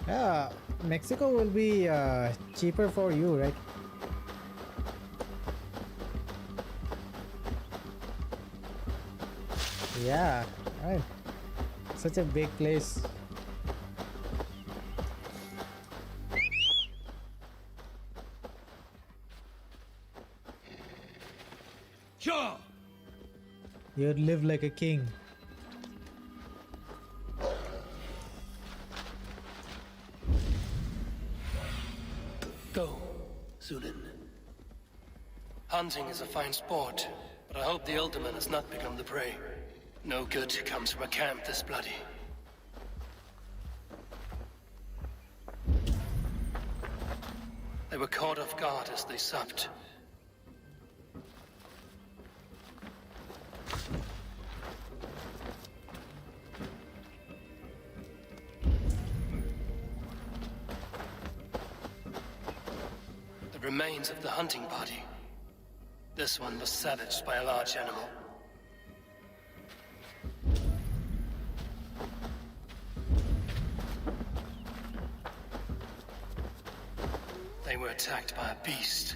Yeah, Mexico will be cheaper for you, right? Yeah, right. Such a big place. Sure. You'd live like a king. Go, Zulin. Hunting is a fine sport, but I hope the Alderman has not become the prey. No good comes from a camp this bloody. They were caught off guard as they supped. The remains of the hunting party. This one was savaged by a large animal. They were attacked by a beast.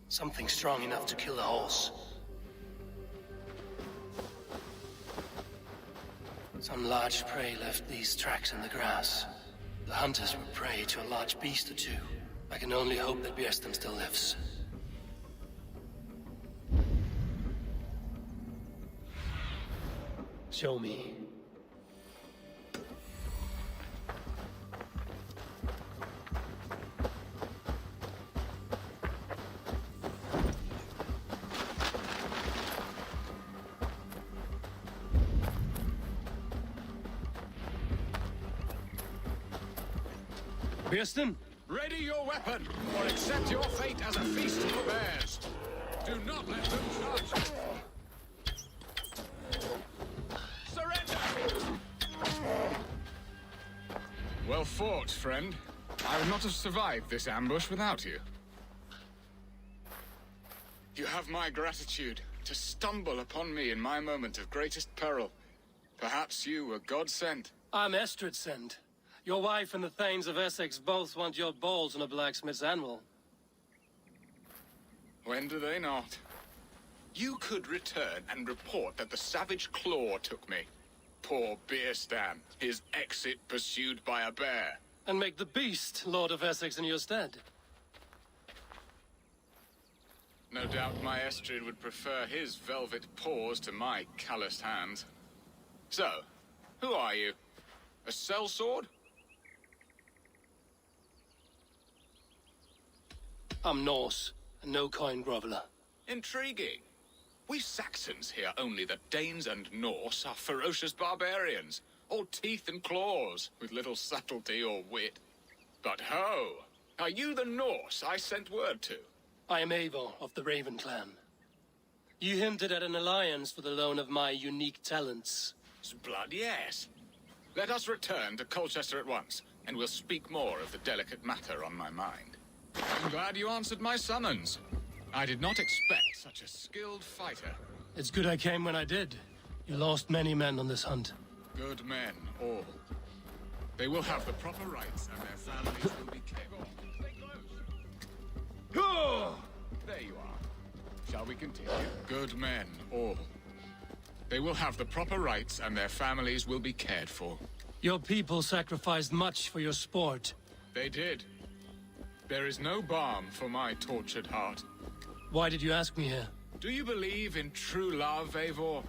Something strong enough to kill a horse. Some large prey left these tracks in the grass. The hunters were prey to a large beast or two. I can only hope that Björsten still lives. Show me. Björsten? Ready your weapon, or accept your fate as a feast for bears. Do not let them charge. Surrender! Well fought, friend. I would not have survived this ambush without you. You have my gratitude to stumble upon me in my moment of greatest peril. Perhaps you were God sent. I'm Estrid sent. Your wife and the Thanes of Essex both want your balls on a blacksmith's anvil. When do they not? You could return and report that the savage claw took me. Poor Björsten, his exit pursued by a bear. And make the beast Lord of Essex in your stead. No doubt my Estrid would prefer his velvet paws to my calloused hands. So, who are you? A sellsword? I'm Norse, a no-coin groveler. Intriguing. We Saxons hear only that Danes and Norse are ferocious barbarians, all teeth and claws, with little subtlety or wit. But ho! Are you the Norse I sent word to? I am Eivor of the Raven clan. You hinted at an alliance for the loan of my unique talents. Blood, yes. Let us return to Colchester at once, and we'll speak more of the delicate matter on my mind. I'm glad you answered my summons. I did not expect such a skilled fighter. It's good I came when I did. You lost many men on this hunt. Good men, all. They will have the proper rights, and their families will be cared for. There you are. Shall we continue? Good men, all. They will have the proper rights, and their families will be cared for. Your people sacrificed much for your sport. They did. There is no balm for my tortured heart. Why did you ask me here? Do you believe in true love, Eivor?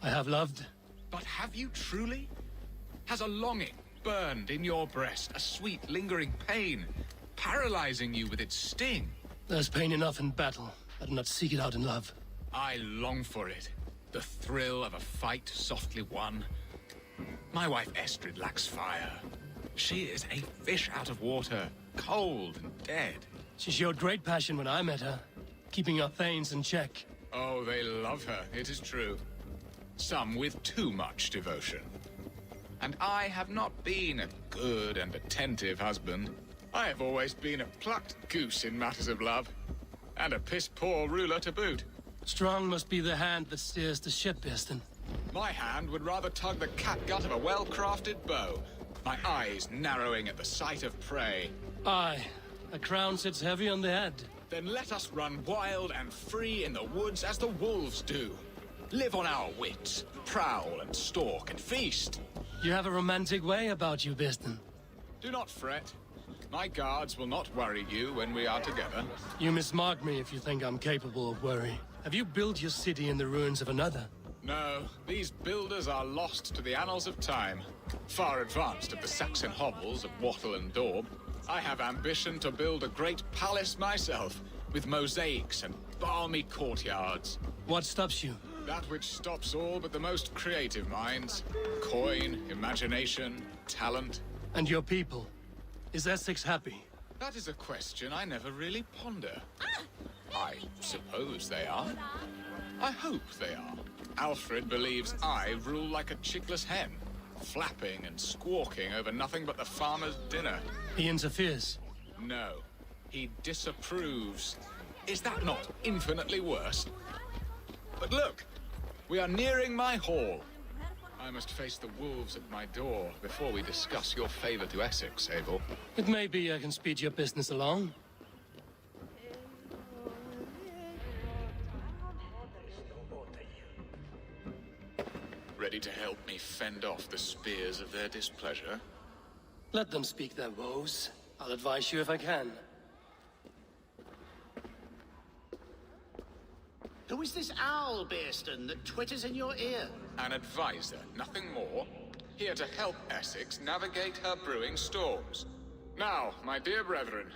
I have loved. But have you truly? Has a longing burned in your breast, a sweet, lingering pain, paralyzing you with its sting? There's pain enough in battle. I do not seek it out in love. I long for it. The thrill of a fight softly won. My wife Estrid lacks fire. She is a fish out of water, cold and dead. She showed great passion when I met her, keeping her thanes in check. Oh, they love her, it is true. Some with too much devotion. And I have not been a good and attentive husband. I have always been a plucked goose in matters of love. And a piss-poor ruler to boot. Strong must be the hand that steers the ship, Easton. My hand would rather tug the catgut of a well-crafted bow. My eyes narrowing at the sight of prey. Aye, a crown sits heavy on the head. Then let us run wild and free in the woods as the wolves do. Live on our wits, prowl and stalk and feast. You have a romantic way about you, Easton. Do not fret. My guards will not worry you when we are together. You mismark me if you think I'm capable of worry. Have you built your city in the ruins of another? No, these builders are lost to the annals of time. Far advanced of the Saxon hovels of Wattle and Daub. I have ambition to build a great palace myself, with mosaics and balmy courtyards. What stops you? That which stops all but the most creative minds. Coin, imagination, talent. And your people? Is Essex happy? That is a question I never really ponder. I suppose they are. I hope they are. Alfred believes I rule like a chickless hen, flapping and squawking over nothing but the farmer's dinner. He interferes? No. He disapproves. Is that not infinitely worse? But look! We are nearing my hall. I must face the wolves at my door before we discuss your favor to Essex, Abel. It may be I can speed your business along. Ready to help me fend off the spears of their displeasure? Let them speak their woes. I'll advise you if I can. Who is this owl, Bearston, that twitters in your ear? An advisor, nothing more. Here to help Essex navigate her brewing storms. Now, my dear brethren,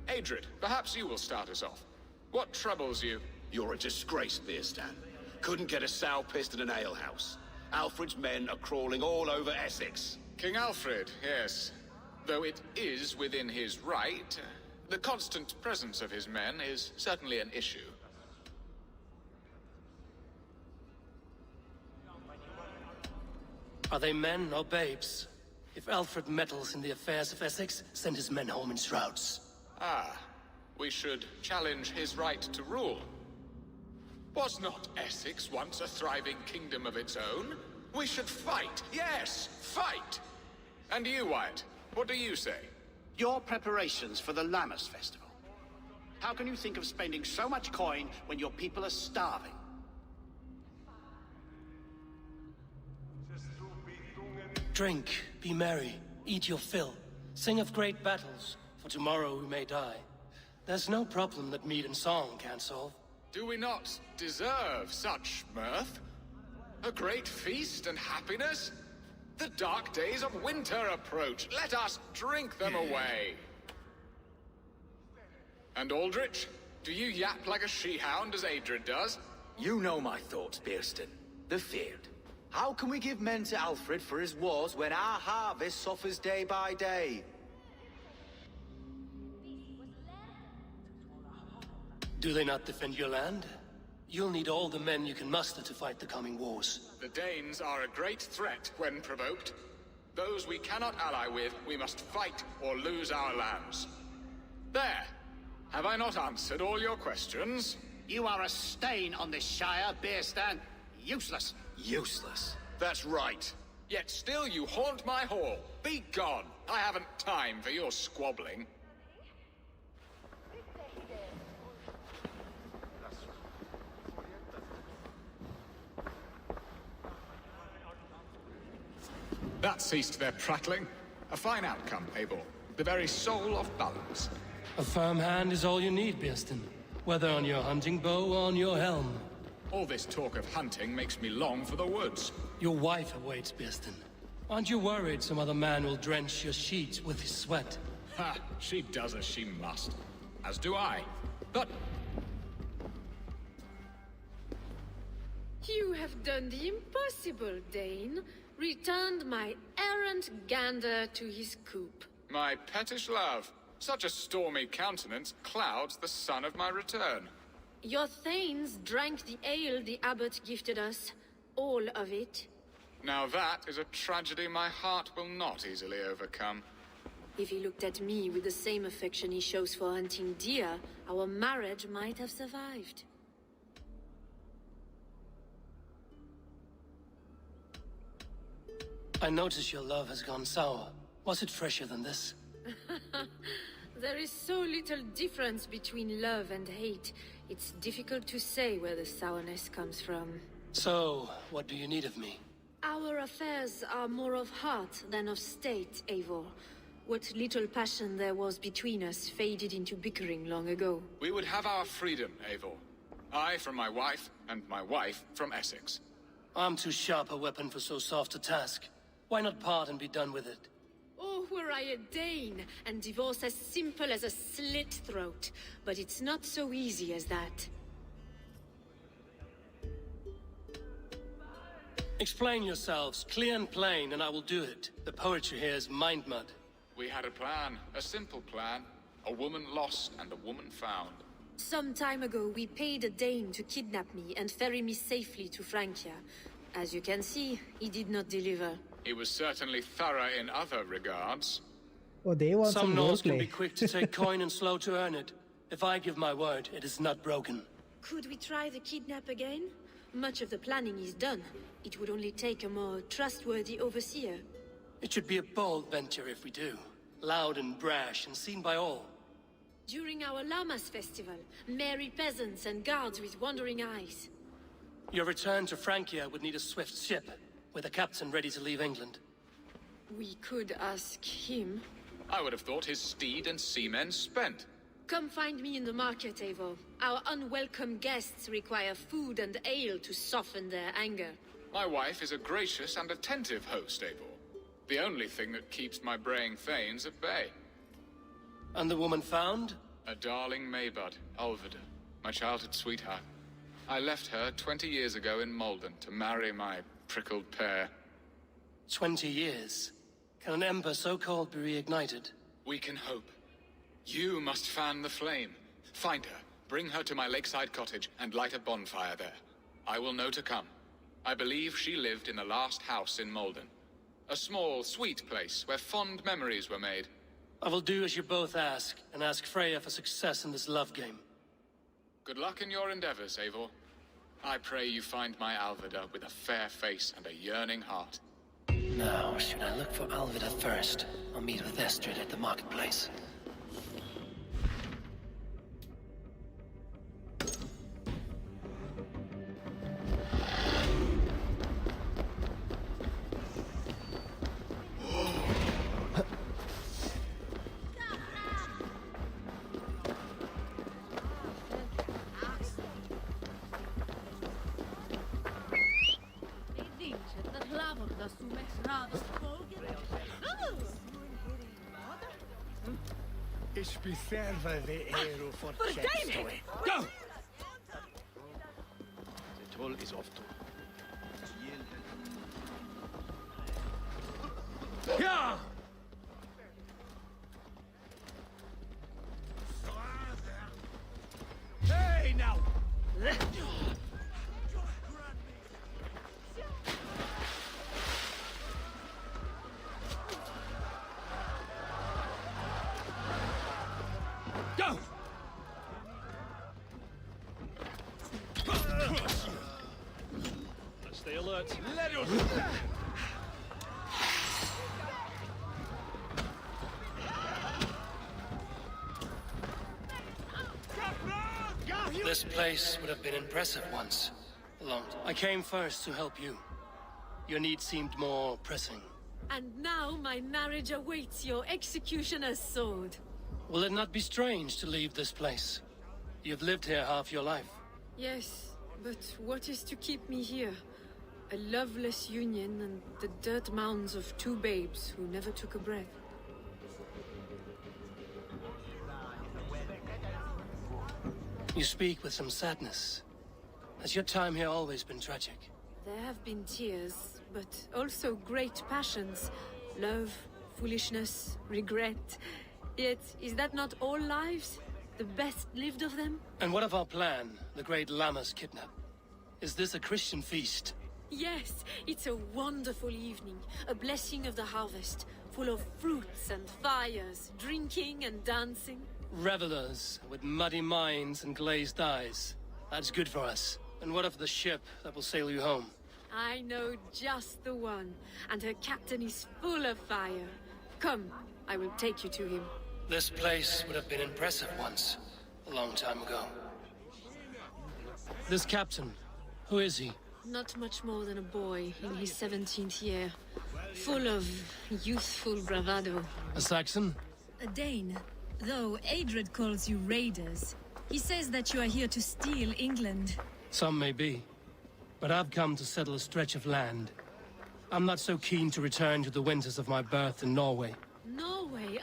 Adrid, perhaps you will start us off. What troubles you? You're a disgrace, Bearstan. Couldn't get a sow pissed in an alehouse. Alfred's men are crawling all over Essex. King Alfred, yes. Though it is within his right, the constant presence of his men is certainly an issue. Are they men or babes? If Alfred meddles in the affairs of Essex, send his men home in shrouds. Ah, we should challenge his right to rule. Was not Essex once a thriving kingdom of its own? We should fight, yes, fight! And you, Wyatt, what do you say? Your preparations for the Lammas festival. How can you think of spending so much coin when your people are starving? Drink, be merry, eat your fill. Sing of great battles, for tomorrow we may die. There's no problem that meat and song can't solve. Do we not deserve such mirth? A great feast and happiness? The dark days of winter approach. Let us drink them away. And Aldrich, do you yap like a she-hound as Adrid does? You know my thoughts, Bearston. The feared. How can we give men to Alfred for his wars when our harvest suffers day by day? Do they not defend your land? You'll need all the men you can muster to fight the coming wars. The Danes are a great threat when provoked. Those we cannot ally with, we must fight or lose our lands. There! Have I not answered all your questions? You are a stain on this Shire, Bearstan. Useless. Useless. That's right. Yet still you haunt my hall. Be gone. I haven't time for your squabbling. That ceased their prattling. A fine outcome, Eivor. The very soul of balance. A firm hand is all you need, Bearston. Whether on your hunting bow or on your helm. All this talk of hunting makes me long for the woods. Your wife awaits, Bearston. Aren't you worried some other man will drench your sheets with his sweat? Ha! She does as she must. As do I. But... You have done the impossible, Dane. Returned my errant gander to his coop. My pettish love. Such a stormy countenance clouds the sun of my return. Your thanes drank the ale the abbot gifted us. All of it. Now that is a tragedy my heart will not easily overcome. If he looked at me with the same affection he shows for hunting deer, our marriage might have survived. I notice your love has gone sour. Was it fresher than this? There is so little difference between love and hate. It's difficult to say where the sourness comes from. So, what do you need of me? Our affairs are more of heart than of state, Eivor. What little passion there was between us faded into bickering long ago. We would have our freedom, Eivor. I from my wife, and my wife from Essex. I'm too sharp a weapon for so soft a task. Why not part and be done with it? Oh, were I a Dane, and divorce as simple as a slit throat. But it's not so easy as that. Explain yourselves, clear and plain, and I will do it. The poetry here is mind mud. We had a plan, a simple plan. A woman lost and a woman found. Some time ago, we paid a Dane to kidnap me and ferry me safely to Francia. As you can see, he did not deliver. He was certainly thorough in other regards. Oh, they want some Norse can roleplay. be quick to take coin and slow to earn it. If I give my word, it is not broken. Could we try the kidnap again? Much of the planning is done. It would only take a more trustworthy overseer. It should be a bold venture if we do. Loud and brash and seen by all. During our Llamas festival, merry peasants and guards with wandering eyes. Your return to Francia would need a swift ship, with a captain ready to leave England. We could ask him. I would have thought his steed and seamen spent. Come find me in the market, Eivor. Our unwelcome guests require food and ale to soften their anger. My wife is a gracious and attentive host, Eivor. The only thing that keeps my braying thanes at bay. And the woman found? A darling Maybud, Alvida, my childhood sweetheart. I left her 20 years ago in Malden to marry my prickled pear. 20 years? Can an ember so cold be reignited? We can hope. You must fan the flame. Find her, bring her to my lakeside cottage, and light a bonfire there. I will know to come. I believe she lived in the last house in Malden. A small, sweet place where fond memories were made. I will do as you both ask, and ask Freya for success in this love game. Good luck in your endeavors, Eivor. I pray you find my Alvida with a fair face and a yearning heart. Now, should I look for Alvida first, or meet with Estrid at the marketplace? Ich beserve the aero for Verdammt! Go! toll is off to. Yeah! Hey, now! Go! Let's stay alert. Let us... This place would have been impressive once. I came first to help you. Your need seemed more pressing. And now my marriage awaits your executioner's sword. Will it not be strange to leave this place? You've lived here half your life. Yes, but what is to keep me here? A loveless union and the dirt mounds of two babes who never took a breath. You speak with some sadness. Has your time here always been tragic? There have been tears, but also great passions. Love, foolishness, regret. Yet, is that not all lives? The best lived of them? And what of our plan, the great Lammas kidnap? Is this a Christian feast? Yes, it's a wonderful evening. A blessing of the harvest, full of fruits and fires, drinking and dancing. Revelers with muddy minds and glazed eyes. That's good for us. And what of the ship that will sail you home? I know just the one, and her captain is full of fire. Come, I will take you to him. This place would have been impressive once, a long time ago. This captain, who is he? Not much more than a boy in his 17th year, full of youthful bravado. A Saxon? A Dane, though Adred calls you raiders. He says that you are here to steal England. Some may be, but I've come to settle a stretch of land. I'm not so keen to return to the winters of my birth in Norway. Norway,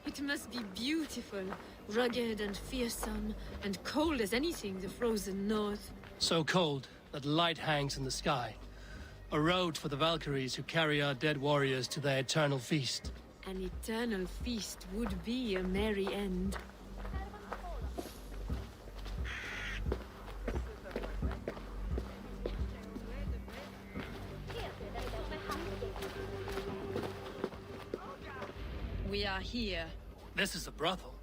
it must be beautiful. Rugged and fearsome, and cold as anything the frozen north. So cold that light hangs in the sky. A road for the Valkyries who carry our dead warriors to their eternal feast. An eternal feast would be a merry end. We are here. This is a brothel.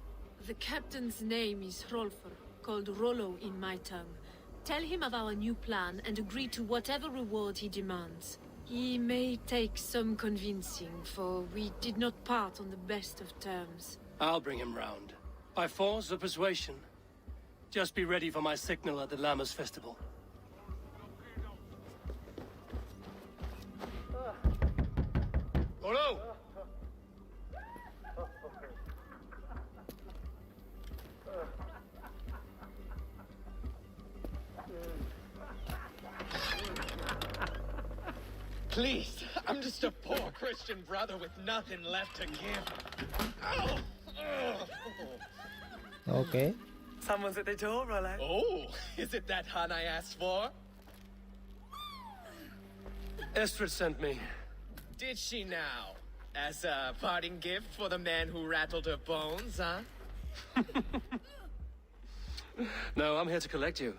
The captain's name is Hrolfr, called Rollo in my tongue. Tell him of our new plan and agree to whatever reward he demands. He may take some convincing, for we did not part on the best of terms. I'll bring him round. By force or persuasion. Just be ready for my signal at the Lammas festival. Rollo! Please, I'm just a poor Christian brother with nothing left to give. Oh! Okay. Someone's at the door, Rollo. Oh, is it that hun I asked for? Estrid sent me. Did she now? As a parting gift for the man who rattled her bones, huh? No, I'm here to collect you.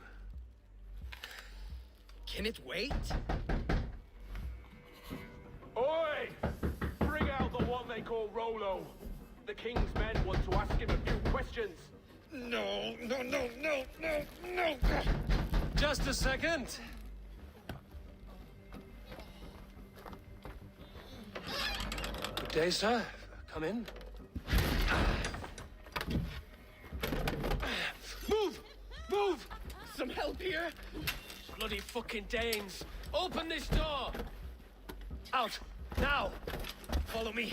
Can it wait? Oi! Bring out the one they call Rollo. The king's men want to ask him a few questions. No. Just a second. Good day, sir. Come in. Move! Move! Some help here? Bloody fucking Danes! Open this door! Out! Now! Follow me.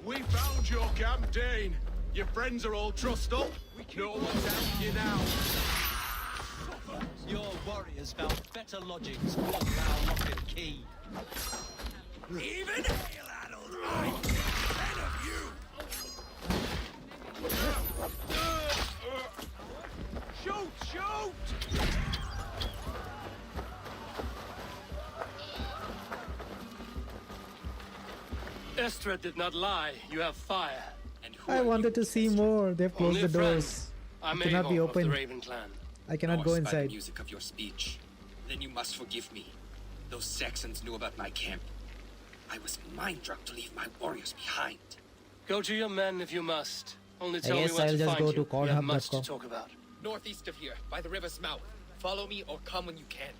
We found your camp, Dane. Your friends are all trussed up. No one's helping you now. Your warriors found better lodgings for our lock and key. Even hail, adult! I think 10 of you! Estred did not lie. You have fire. And I wanted to see more. They've closed the doors. I'm It cannot be Eivor of the opened. Raven Clan. I cannot go By the inside. music of your speech. Then you must forgive me. Those Saxons knew about my camp. I was mind-drunk to leave my warriors behind. Go to your men if you must. Only I tell me guess where I'll to just find go you. to We have much to cornhub.com. talk about. Northeast of here, by the river's mouth. Follow me or come when you can.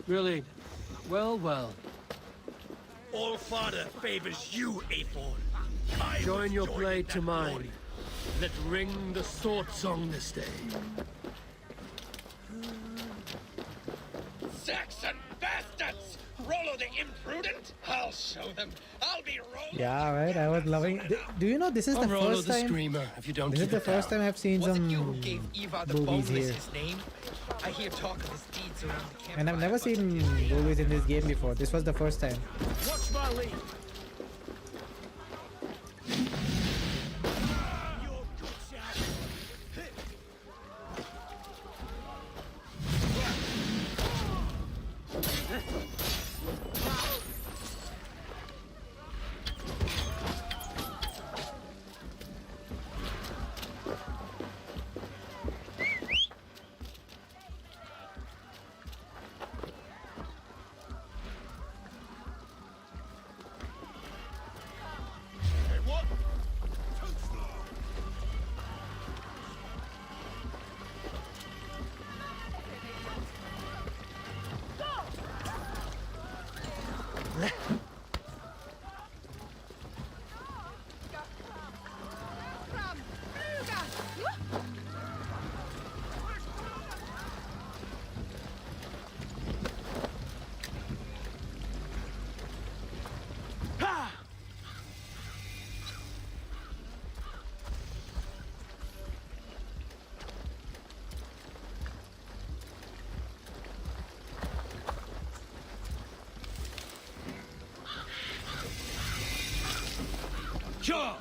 Really? Well, well. All father favors you, Eivor. Join your blade to mine. Let ring the sword song this day. Saxon bastards! Rollo the imprudent? I'll show them. I'll be Rollo. Yeah, right. I was loving. Do you know this is the Rollo first the time? Screamer, if you don't This is keep the it first down. time I've seen Was some it you who gave Ivar the boobies Boneless here, his name? I hear talk of his deeds around the camp. and I've never seen boobies in this game before. This was the first time. Watch my lead. Sure.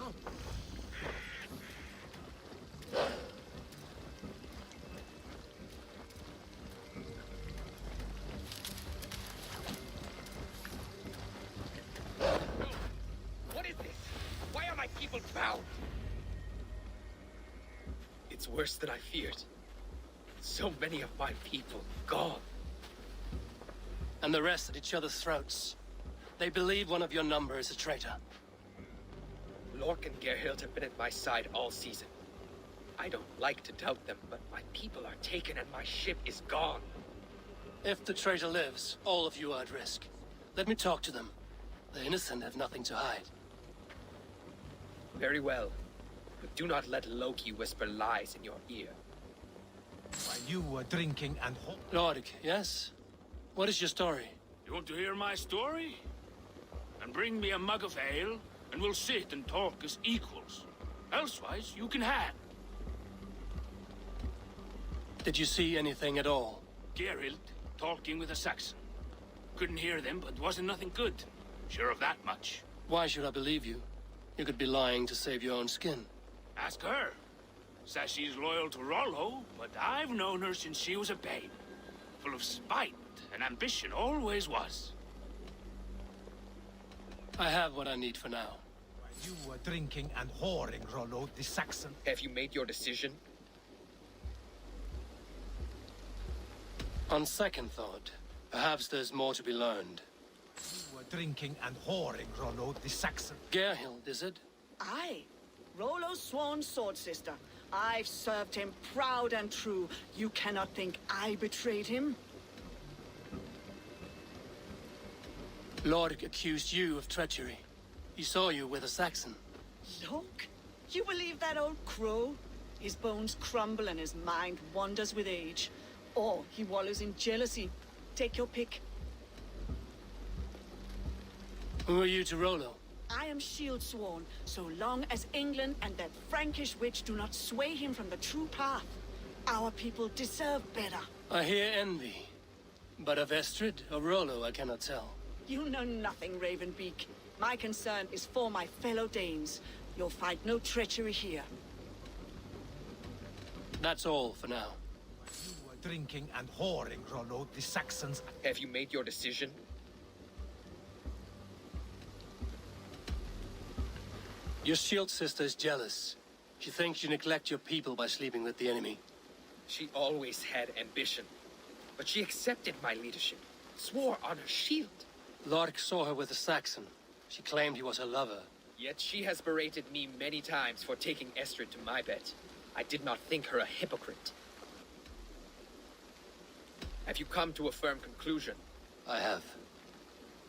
What is this? Why are my people bound? It's worse than I feared. So many of my people gone. And the rest at each other's throats. They believe one of your number is a traitor. Lork and Gerhild have been at my side all season. I don't like to doubt them, but my people are taken and my ship is gone. If the traitor lives, all of you are at risk. Let me talk to them. The innocent have nothing to hide. Very well. But do not let Loki whisper lies in your ear. While you were drinking and Lork, yes? What is your story? You want to hear my story? And bring me a mug of ale, and we'll sit and talk as equals. Elsewise, you can hang. Did you see anything at all? Geralt talking with a Saxon. Couldn't hear them, but wasn't nothing good. Sure of that much. Why should I believe you? You could be lying to save your own skin. Ask her. Says she's loyal to Rollo, but I've known her since she was a babe. Full of spite and ambition, always was. I have what I need for now. While you were drinking and whoring, Rollo the Saxon. Have you made your decision? On second thought, perhaps there's more to be learned. You were drinking and whoring, Rollo the Saxon. Gerhild, is it? Aye. Rollo's sworn sword sister. I've served him proud and true. You cannot think I betrayed him? Lord accused you of treachery. He saw you with a Saxon. Look, you believe that old crow? His bones crumble and his mind wanders with age. Or he wallows in jealousy. Take your pick. Who are you to Rollo? I am shield sworn, so long as England and that Frankish witch do not sway him from the true path. Our people deserve better. I hear envy. But of Estrid or Rollo, I cannot tell. You know nothing, Ravenbeak. My concern is for my fellow Danes. You'll find no treachery here. That's all for now. You were drinking and whoring, Rollo. The Saxons... Have you made your decision? Your shield sister is jealous. She thinks you neglect your people by sleeping with the enemy. She always had ambition. But she accepted my leadership. Swore on her shield. Lork saw her with a Saxon. She claimed he was her lover. Yet she has berated me many times for taking Estrid to my bed. I did not think her a hypocrite. Have you come to a firm conclusion? I have.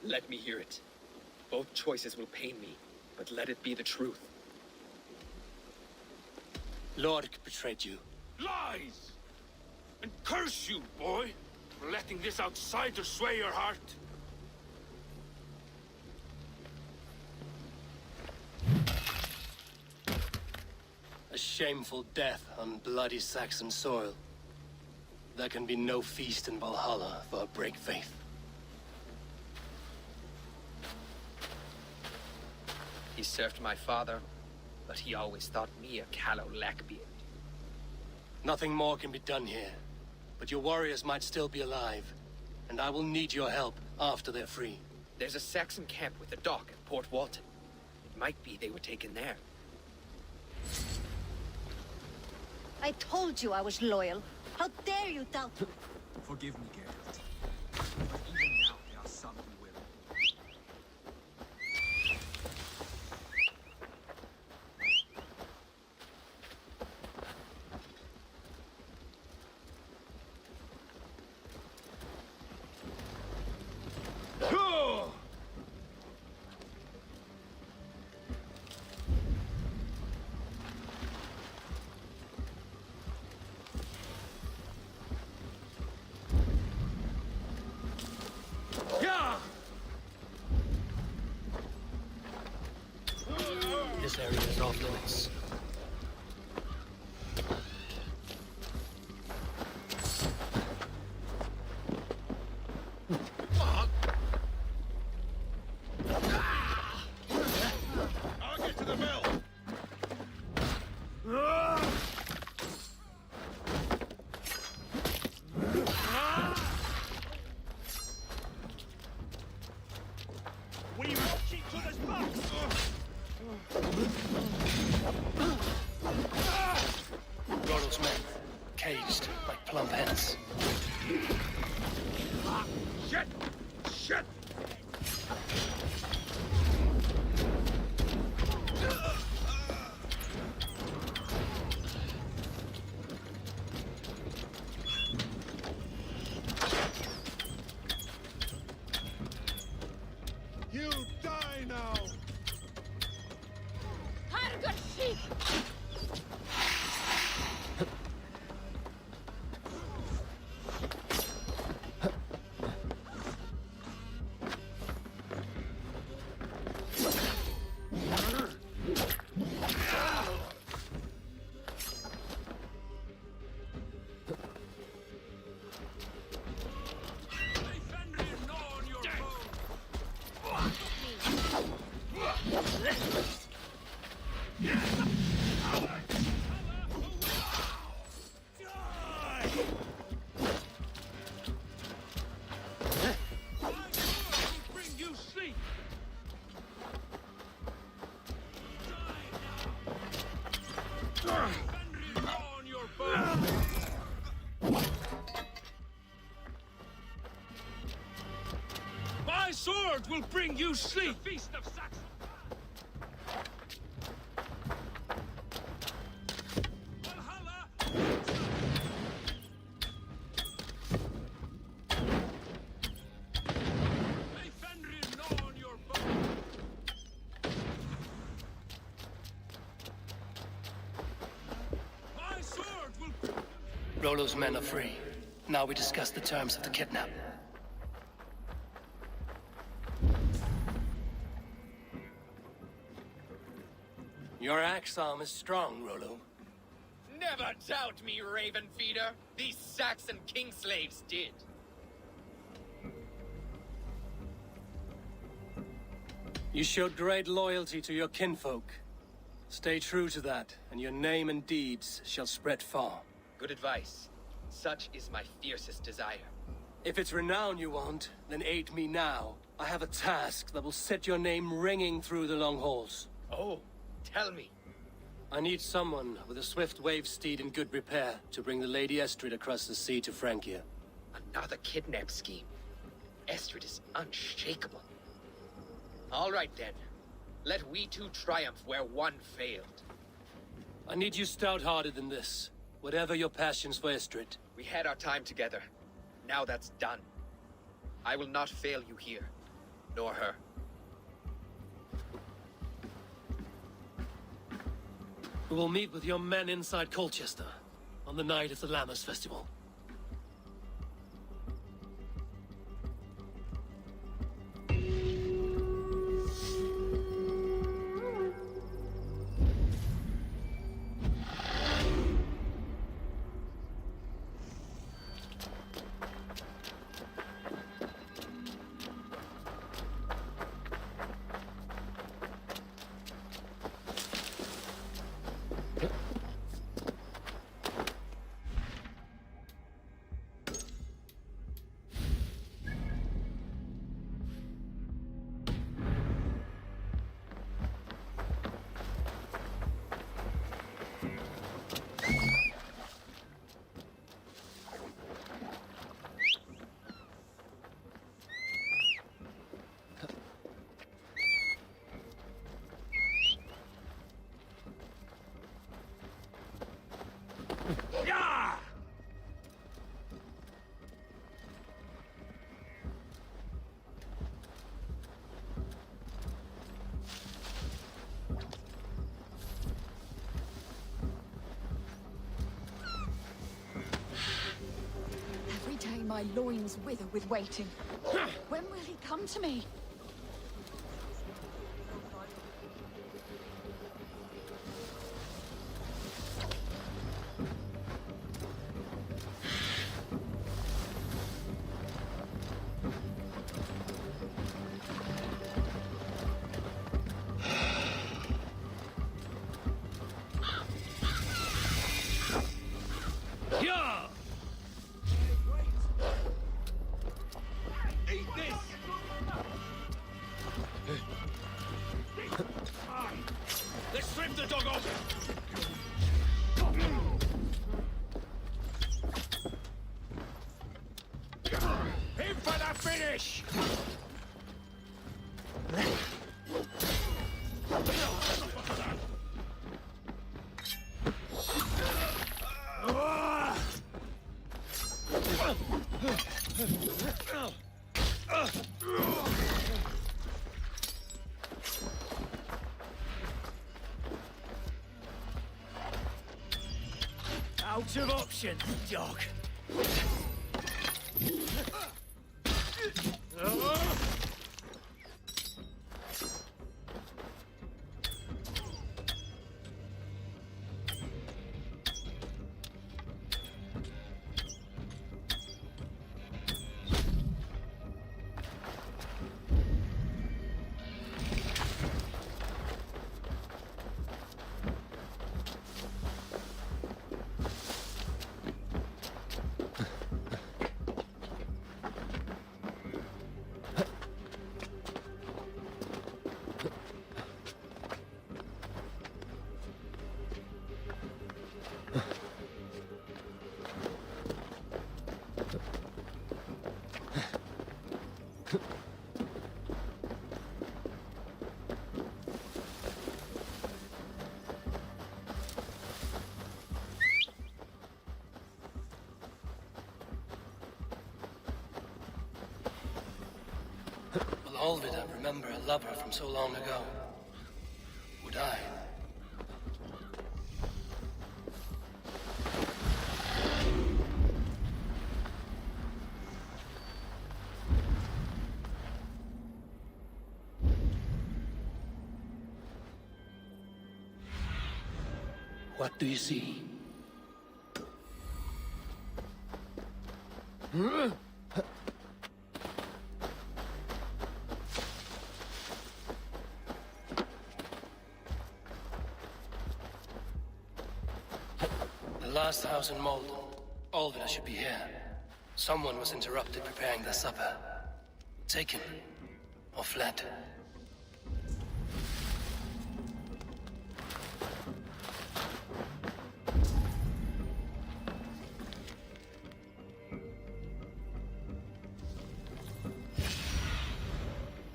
Let me hear it. Both choices will pain me, but let it be the truth. Lork betrayed you. Lies! And curse you, boy, for letting this outsider sway your heart. A shameful death on bloody Saxon soil. There can be no feast in Valhalla for a break faith. He served my father, but he always thought me a callow lackbeard. Nothing more can be done here. But your warriors might still be alive. And I will need your help after they're free. There's a Saxon camp with a dock at Port Walton. It might be they were taken there. I told you I was loyal. How dare you doubt me? Forgive me, Geralt. But even now, there are some who will. This area is off limits. I'll get to the mill. We will keep to this box! Rollo's men, caged like plump hens. Shit! Shit! You die now! My sword will bring you sleep! The Feast of Saxon! Valhalla! May Fenrir gnaw on your bone! My sword will... Rollo's men are free. Now we discuss the terms of the kidnap. Your axe arm is strong, Rollo. Never doubt me, Raven Feeder. These Saxon king slaves did. You showed great loyalty to your kinfolk. Stay true to that, and your name and deeds shall spread far. Good advice. Such is my fiercest desire. If it's renown you want, then aid me now. I have a task that will set your name ringing through the long halls. Oh, tell me. I need someone with a swift wave steed in good repair to bring the Lady Estrid across the sea to Francia. Another kidnap scheme. Estrid is unshakable. All right then. Let we two triumph where one failed. I need you stout-hearted in this, whatever your passions for Estrid. We had our time together. Now that's done. I will not fail you here, nor her. We will meet with your men inside Colchester on the night of the Lammas Festival. Every day my loins wither with waiting. When will he come to me? Let's strip the dog off! In for the finish! Out of options, dog. Will Alvid remember a lover from so long ago? Would I? What do you see? last house in Malden. Olvida should be here. Someone was interrupted preparing their supper. Taken. Or fled.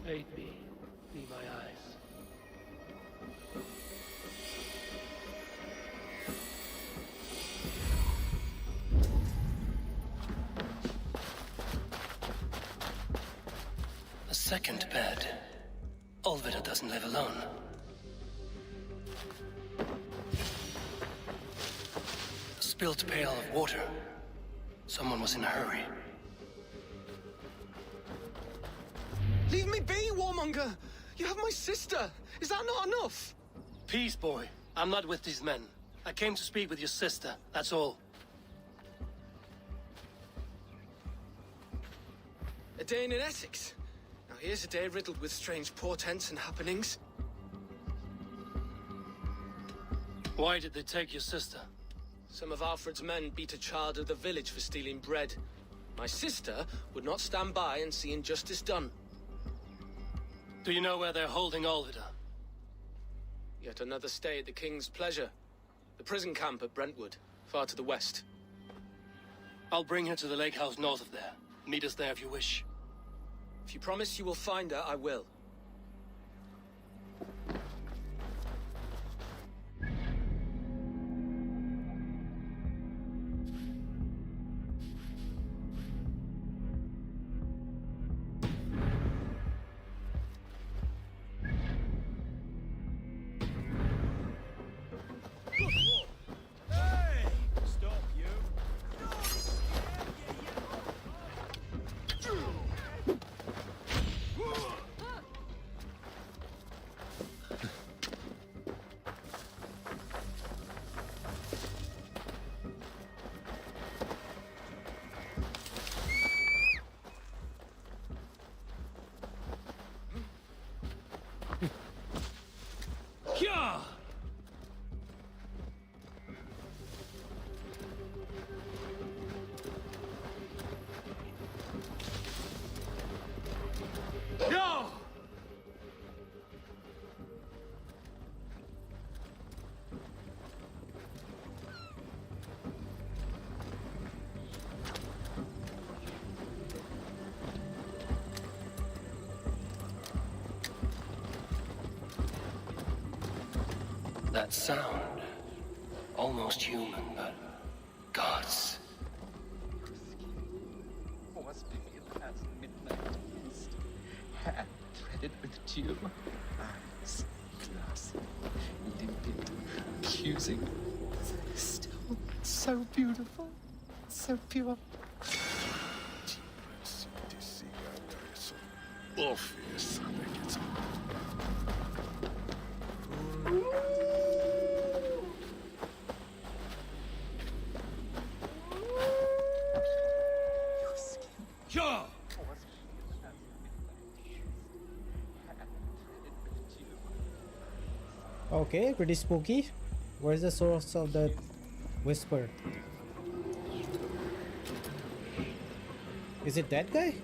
Aid me. Be my eyes. A second bed. Olvida doesn't live alone. A spilt pail of water. Someone was in a hurry. Leave me be, warmonger! You have my sister! Is that not enough? Peace, boy. I'm not with these men. I came to speak with your sister, that's all. A day in Essex. Now here's a day riddled with strange portents and happenings. Why did they take your sister? Some of Alfred's men beat a child of the village for stealing bread. My sister would not stand by and see injustice done. Do you know where they're holding Olvida? Yet another stay at the King's pleasure. The prison camp at Brentwood, far to the west. I'll bring her to the lake house north of there. Meet us there if you wish. If you promise you will find her, I will. Yeah! Yeah! That sound. Almost human, but gods. Was pale as midnight mist, hair threaded with dew, eyes glassy, limpid, accusing. Still so beautiful, so pure. Orpheus, I think it's. Yeah! Okay, pretty spooky. Where's the source of that whisper? Is it that guy?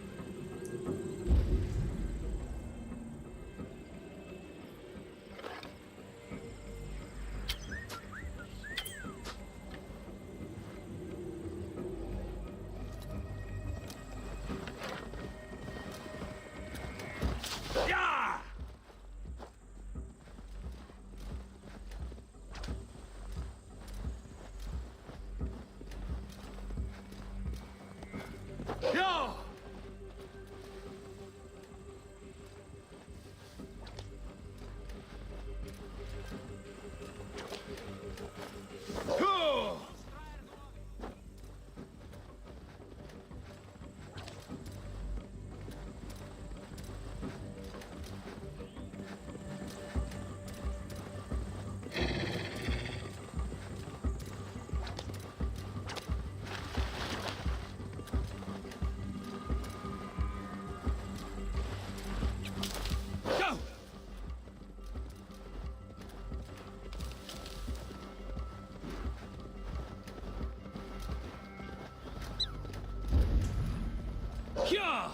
Yeah!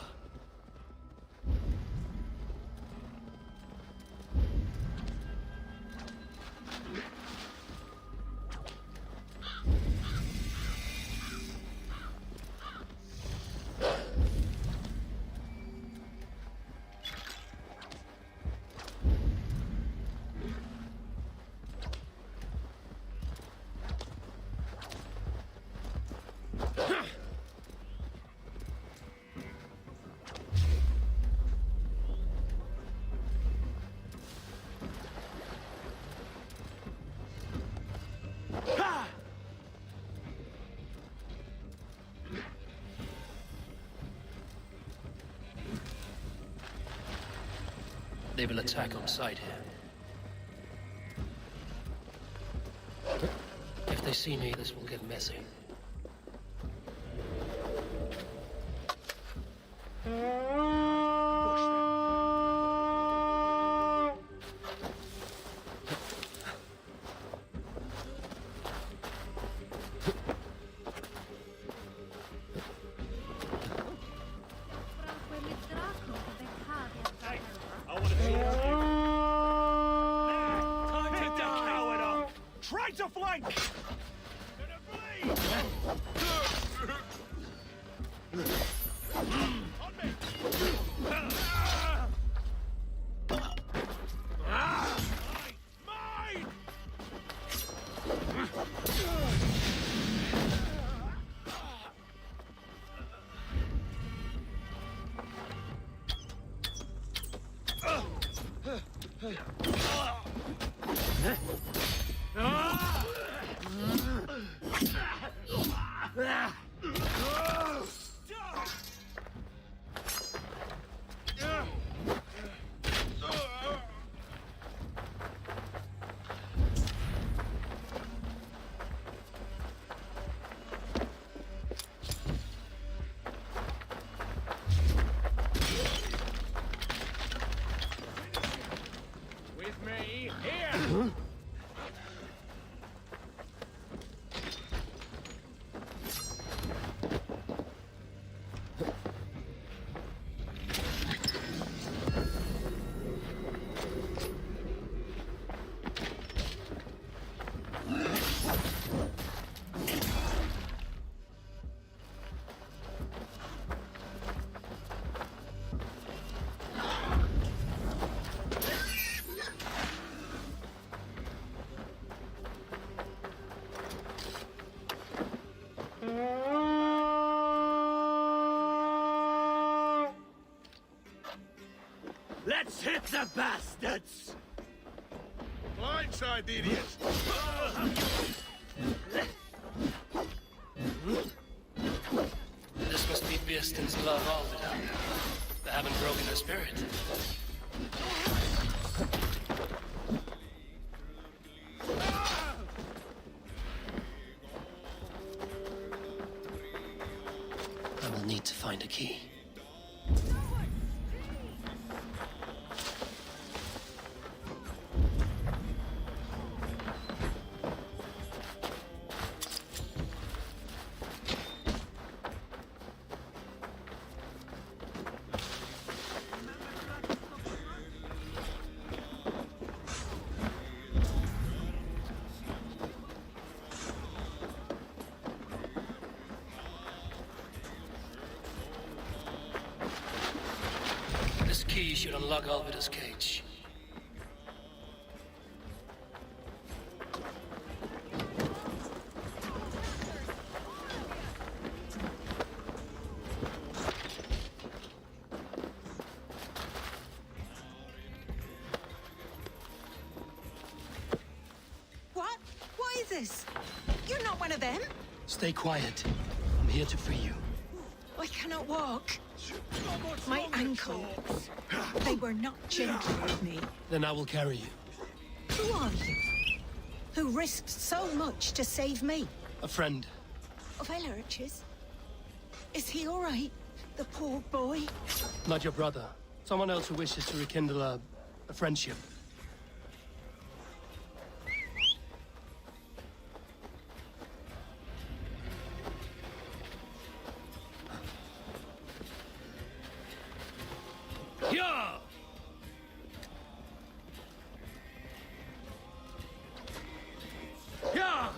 They will attack on sight here. If they see me, this will get messy. Take the coward off! Try to flank! With me, here! Let's hit the bastards! Blindside the idiots! This must be Birsten's love Alvida. They haven't broken her spirit. I will need to find a key. This key should unlock Alvida's cage. What? What is this? You're not one of them? Stay quiet. I'm here to free you. I cannot walk. My ankles. They were not gentle with me. Then I will carry you. Who are you? Who risked so much to save me? A friend. Of Ellerch's? Is he all right? The poor boy? Not your brother. Someone else who wishes to rekindle a friendship. Yeah! Yeah!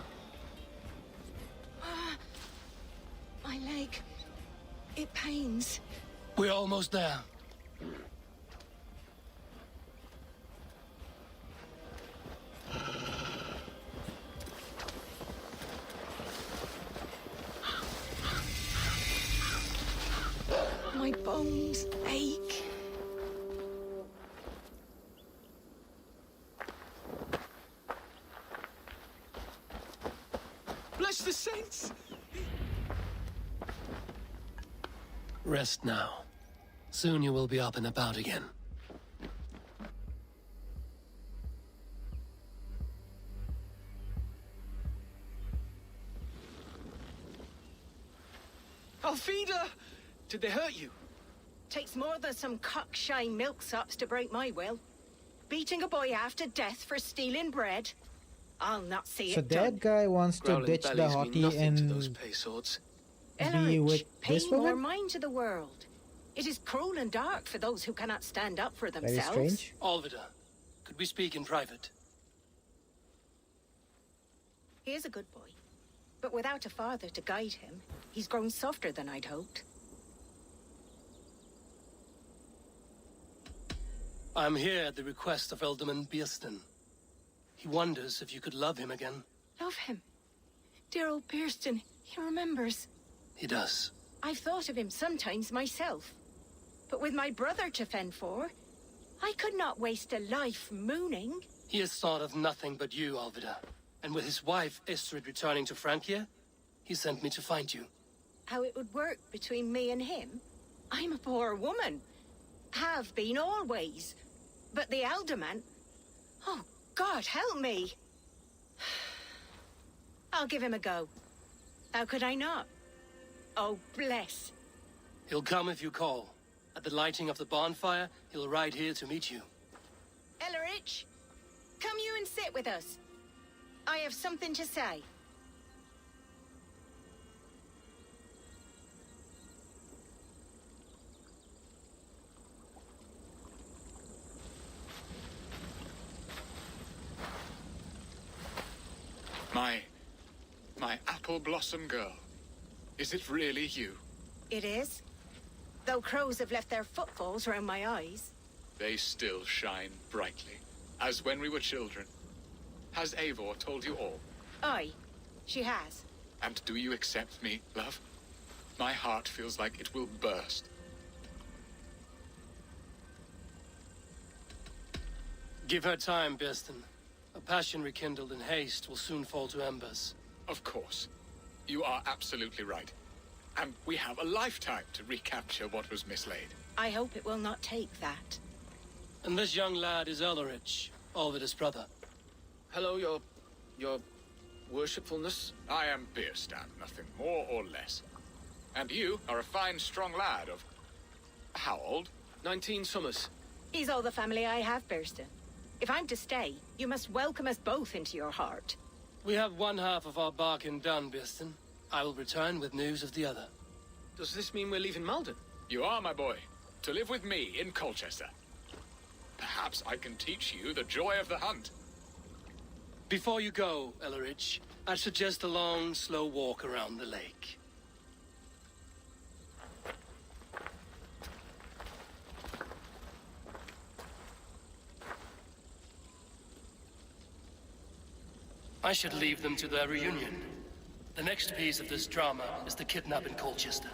My leg. It pains. We're almost there. My bones ache. Bless the saints! Rest now. Soon you will be up and about again. Alfida! Did they hurt you? Takes more than some cockshy milksops to break my will. Beating a boy half to death for stealing bread. I'll not see So it that done. guy wants to Growling ditch the bellies mean hottie nothing to and those pay swords. be Ellerich, with pay this more woman? mind to the world. It is cruel and dark for those who cannot stand up for Very themselves. strange. Alvida, could we speak in private? He is a good boy. But without a father to guide him, he's grown softer than I'd hoped. I'm here at the request of Ealdorman Bearston. He wonders if you could love him again. Love him. Dear old Bearston, he remembers. He does. I've thought of him sometimes myself. But with my brother to fend for, I could not waste a life mooning. He has thought of nothing but you, Alvida. And with his wife, Istrid, returning to Francia, he sent me to find you. How it would work between me and him? I'm a poor woman. Have been always. But the Alderman... Oh, God, help me! I'll give him a go. How could I not? Oh, bless. He'll come if you call. At the lighting of the bonfire, he'll ride here to meet you. Ellerich, come you and sit with us. I have something to say. My apple blossom girl. Is it really you? It is. Though crows have left their footfalls round my eyes. They still shine brightly, as when we were children. Has Eivor told you all? Aye, she has. And do you accept me, love? My heart feels like it will burst. Give her time, Bearston. A passion rekindled in haste will soon fall to embers. Of course. You are absolutely right. And we have a lifetime to recapture what was mislaid. I hope it will not take that. And this young lad is Ellerich, Alvida's brother. Hello, your worshipfulness. I am Beerstan, nothing more or less. And you are a fine, strong lad of... how old? 19 summers. He's all the family I have, Bearston. If I'm to stay, you must welcome us both into your heart. We have one half of our bargain done, Bearston. I will return with news of the other. Does this mean we're leaving Malden? You are, my boy, to live with me in Colchester. Perhaps I can teach you the joy of the hunt. Before you go, Ellerich, I'd suggest a long, slow walk around the lake. I should leave them to their reunion. The next piece of this drama is the kidnap in Colchester.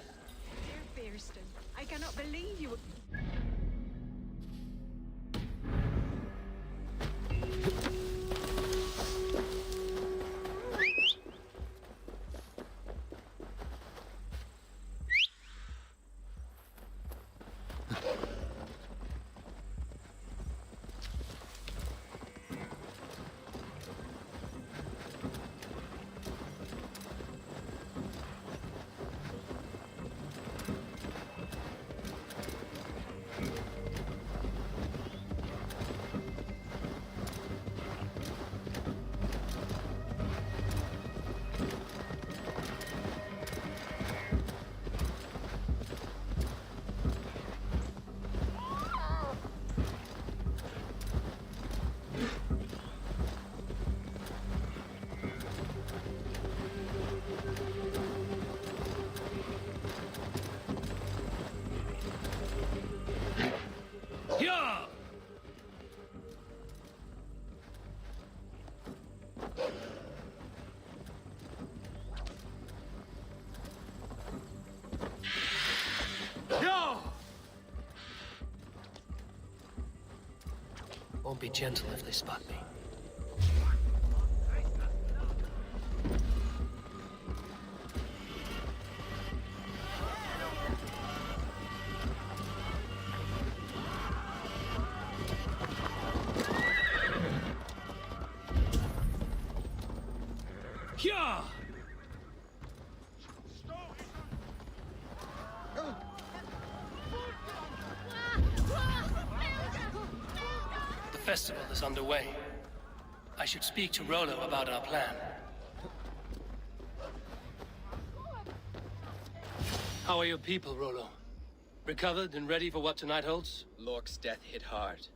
Dear Bearston, I cannot believe you... Won't be gentle if they spot me. Yeah! The festival is underway. I should speak to Rollo about our plan. How are your people, Rollo? Recovered and ready for what tonight holds? Lork's death hit hard.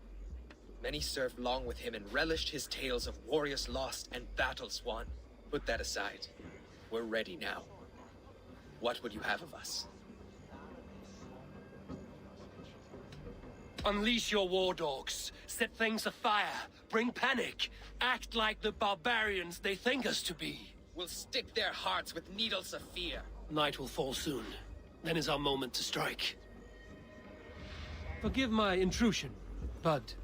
Many served long with him and relished his tales of warriors lost and battles won. Put that aside. We're ready now. What would you have of us? Unleash your war dogs. Set things afire. Bring panic. Act like the barbarians they think us to be. We'll stick their hearts with needles of fear. Night will fall soon. Then is our moment to strike. Forgive my intrusion, Bud.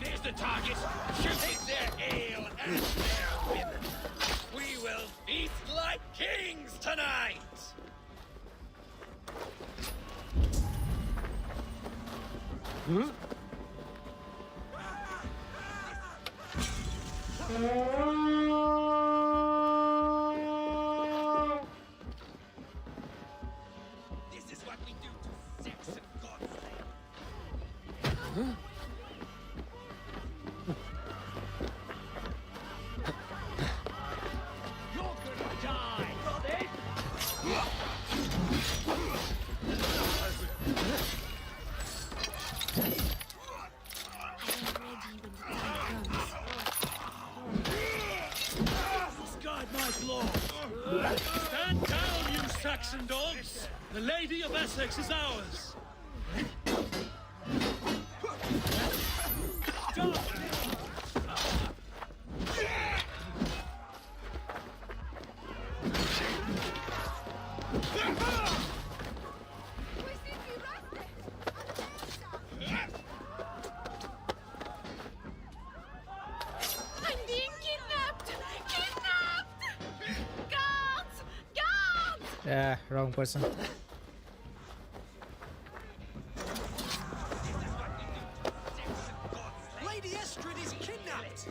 There's the target. Take their ale and their women. We will feast like kings tonight. Huh? This is what we do to Saxon gods. Huh? You're gonna die, got it? Guard my blow. Stand down, you Saxon dogs! The Lady of Essex is ours! I'm being kidnapped! Kidnapped! Guards! Guards! Yeah, wrong person. Lady Estrid is kidnapped!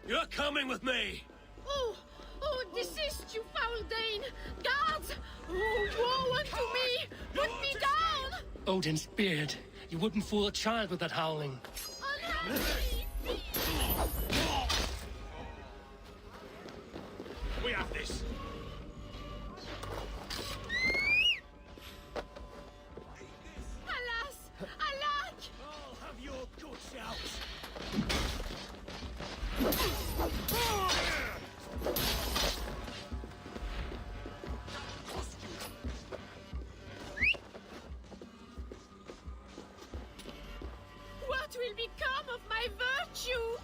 You're coming with me! Oh, oh, desist, you foul Dane! Guards! Oh, woe unto me! Put me down! Odin's beard. You wouldn't fool a child with that howling. We have this. Alas! Alack! I'll have your guts out. What will become of my virtue?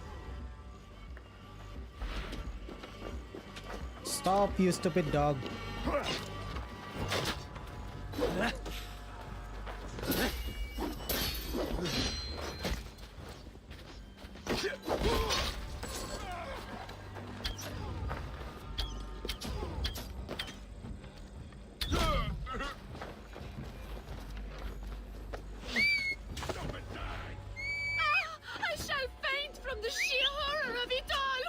Stop, you stupid dog. I shall faint from the sheer horror of it all!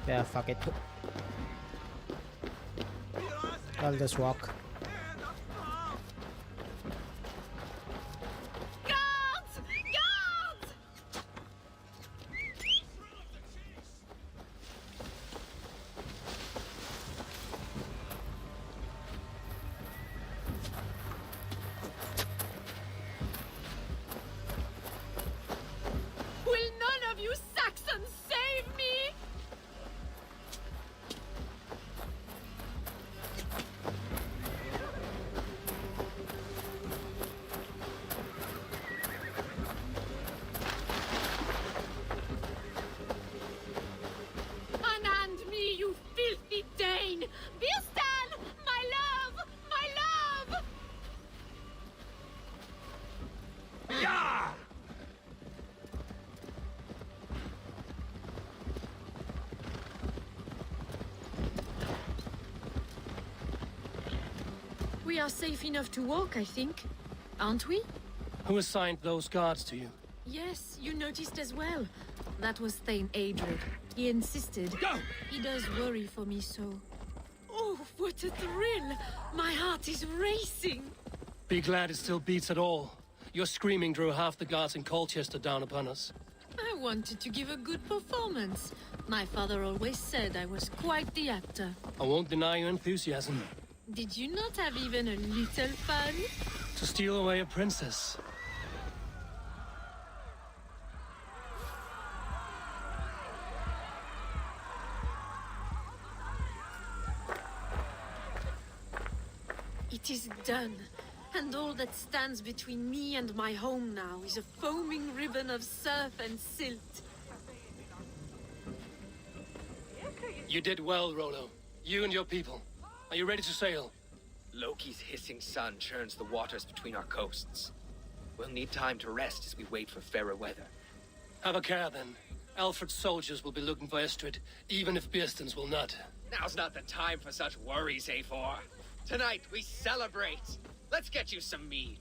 Yeah, fuck it. I'll just walk. Guards! Guards! Will none of you Saxons save me? We are safe enough to walk, I think. Aren't we? Who assigned those guards to you? Yes, you noticed as well. That was Thane Adred. He insisted. Go! He does worry for me so. Oh, what a thrill! My heart is racing! Be glad it still beats at all. Your screaming drew half the guards in Colchester down upon us. I wanted to give a good performance. My father always said I was quite the actor. I won't deny your enthusiasm. Did you not have even a little fun? To steal away a princess. It is done. And all that stands between me and my home now is a foaming ribbon of surf and silt. You did well, Rollo. You and your people. Are you ready to sail? Loki's hissing sun churns the waters between our coasts. We'll need time to rest as we wait for fairer weather. Have a care, then. Alfred's soldiers will be looking for Estrid, even if Birsten's will not. Now's not the time for such worries, A4. Tonight, we celebrate. Let's get you some mead.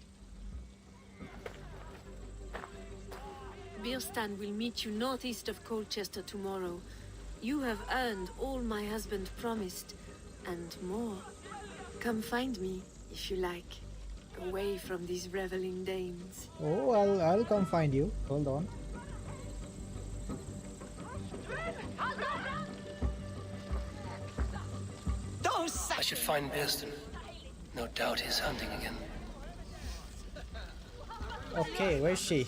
Birstan will meet you northeast of Colchester tomorrow. You have earned all my husband promised, and more. Come find me, if you like. Away from these reveling dames. Oh, I'll come find you. Hold on. I should find Birsten. No doubt he's hunting again. Okay, where's she?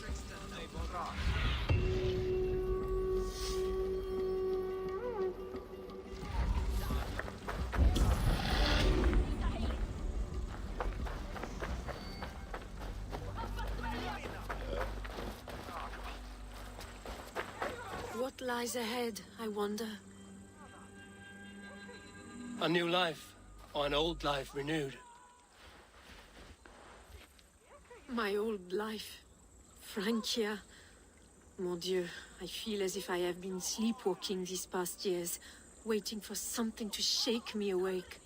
What lies ahead, I wonder? A new life, or an old life renewed. My old life. Francia. Mon Dieu, I feel as if I have been sleepwalking these past years, waiting for something to shake me awake.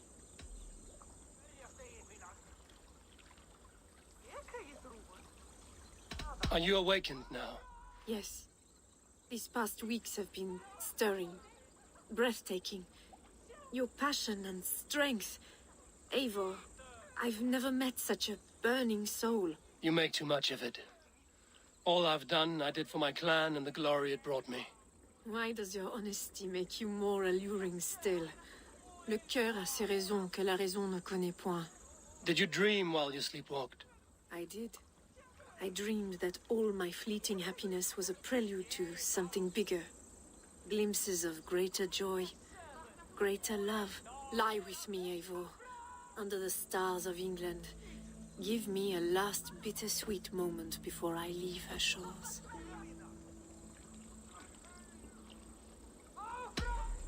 Are you awakened now? Yes. These past weeks have been stirring, breathtaking. Your passion and strength. Eivor, I've never met such a burning soul. You make too much of it. All I've done, I did for my clan and the glory it brought me. Why does your honesty make you more alluring still? Le cœur a ses raisons que la raison ne connaît point. Did you dream while you sleepwalked? I did. I dreamed that all my fleeting happiness was a prelude to something bigger. Glimpses of greater joy, greater love. Lie with me, Eivor, under the stars of England. Give me a last bittersweet moment before I leave her shores.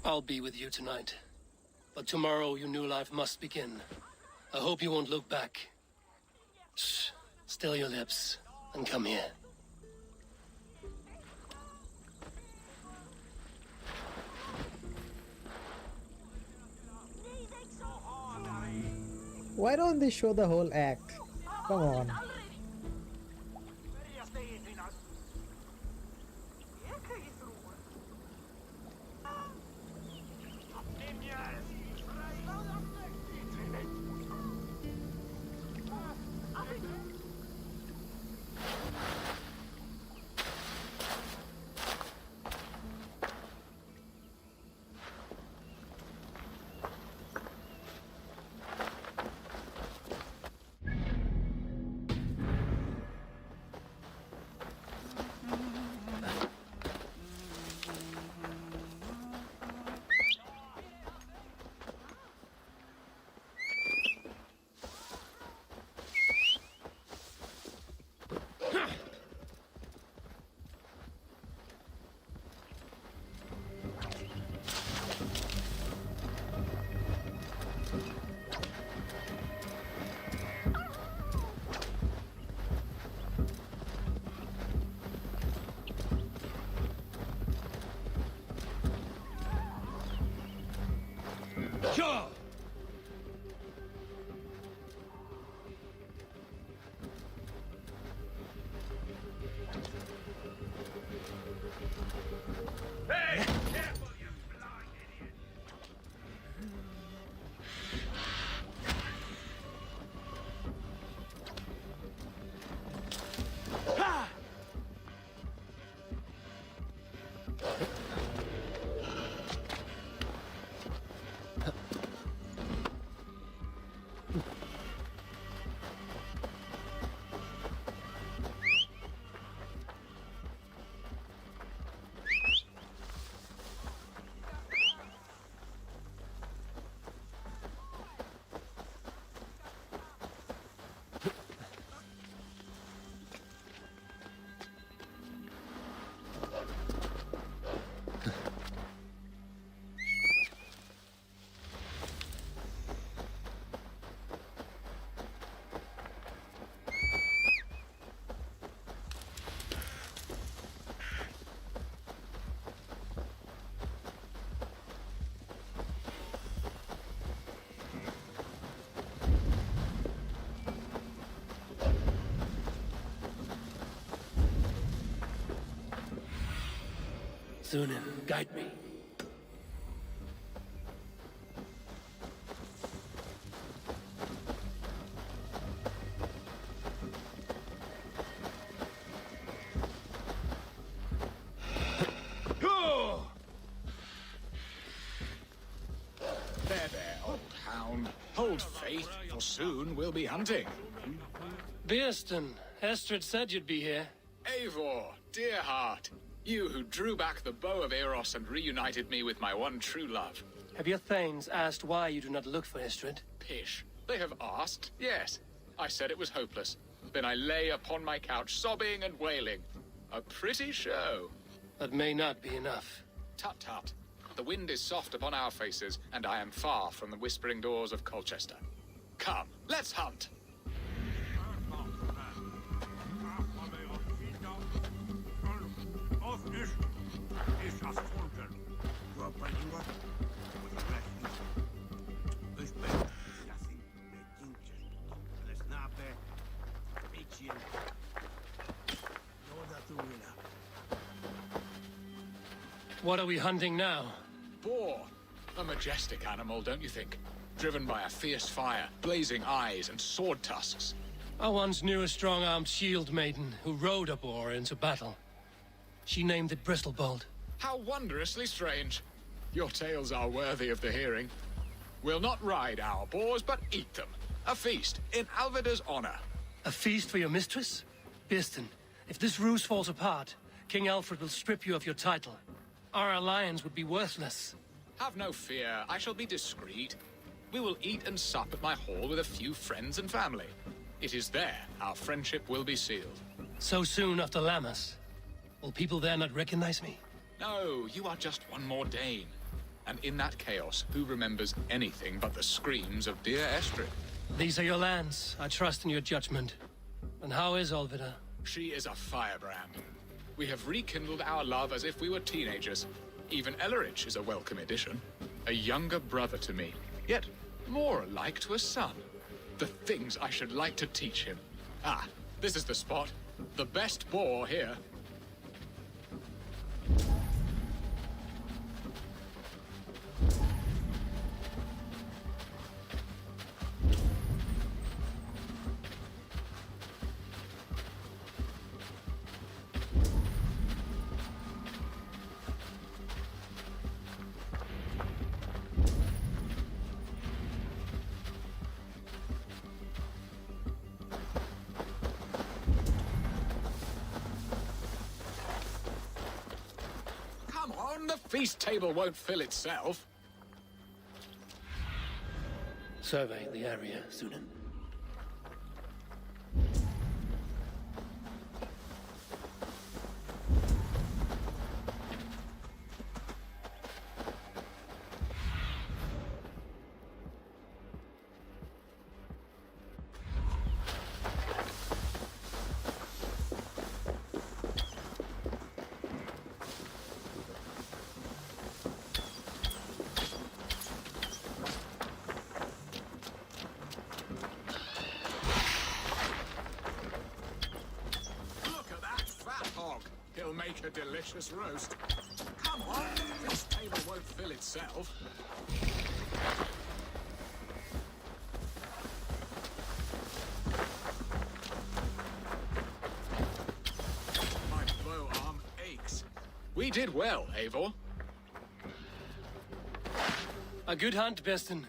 I'll be with you tonight. But tomorrow your new life must begin. I hope you won't look back. Shh. Still your lips, and come here. Why don't they show the whole act? Come on. Zunin, guide me. There, old hound. Hold faith, for soon we'll be hunting. Beerston, Estrid said you'd be here. Eivor, dear heart. You who drew back the bow of Eros and reunited me with my one true love. Have your thanes asked why you do not look for Estrid? Pish. They have asked, yes. I said it was hopeless. Then I lay upon my couch, sobbing and wailing. A pretty show. That may not be enough. Tut-tut. The wind is soft upon our faces, and I am far from the whispering doors of Colchester. Come, let's hunt! What are we hunting now? Boar. A majestic animal, don't you think? Driven by a fierce fire, blazing eyes, and sword tusks. I once knew a strong-armed shield maiden who rode a boar into battle. She named it Bristolbolt. How wondrously strange. Your tales are worthy of the hearing. We'll not ride our boars, but eat them. A feast, in Alvida's honor. A feast for your mistress? Beerston, if this ruse falls apart, King Alfred will strip you of your title. Our alliance would be worthless. Have no fear, I shall be discreet. We will eat and sup at my hall with a few friends and family. It is there our friendship will be sealed. So soon after Lammas? Will people there not recognize me? No, you are just one more Dane. And in that chaos, who remembers anything but the screams of dear Estrid? These are your lands. I trust in your judgment. And how is Olvida? She is a firebrand. We have rekindled our love as if we were teenagers. Even Ellerich is a welcome addition. A younger brother to me, yet more alike to a son. The things I should like to teach him. Ah, this is the spot. The best boar here. The feast table won't fill itself. Survey the area, Zunin. He'll make a delicious roast. Come on, this table won't fill itself. My bow arm aches. We did well, Eivor. A good hunt, Beerston.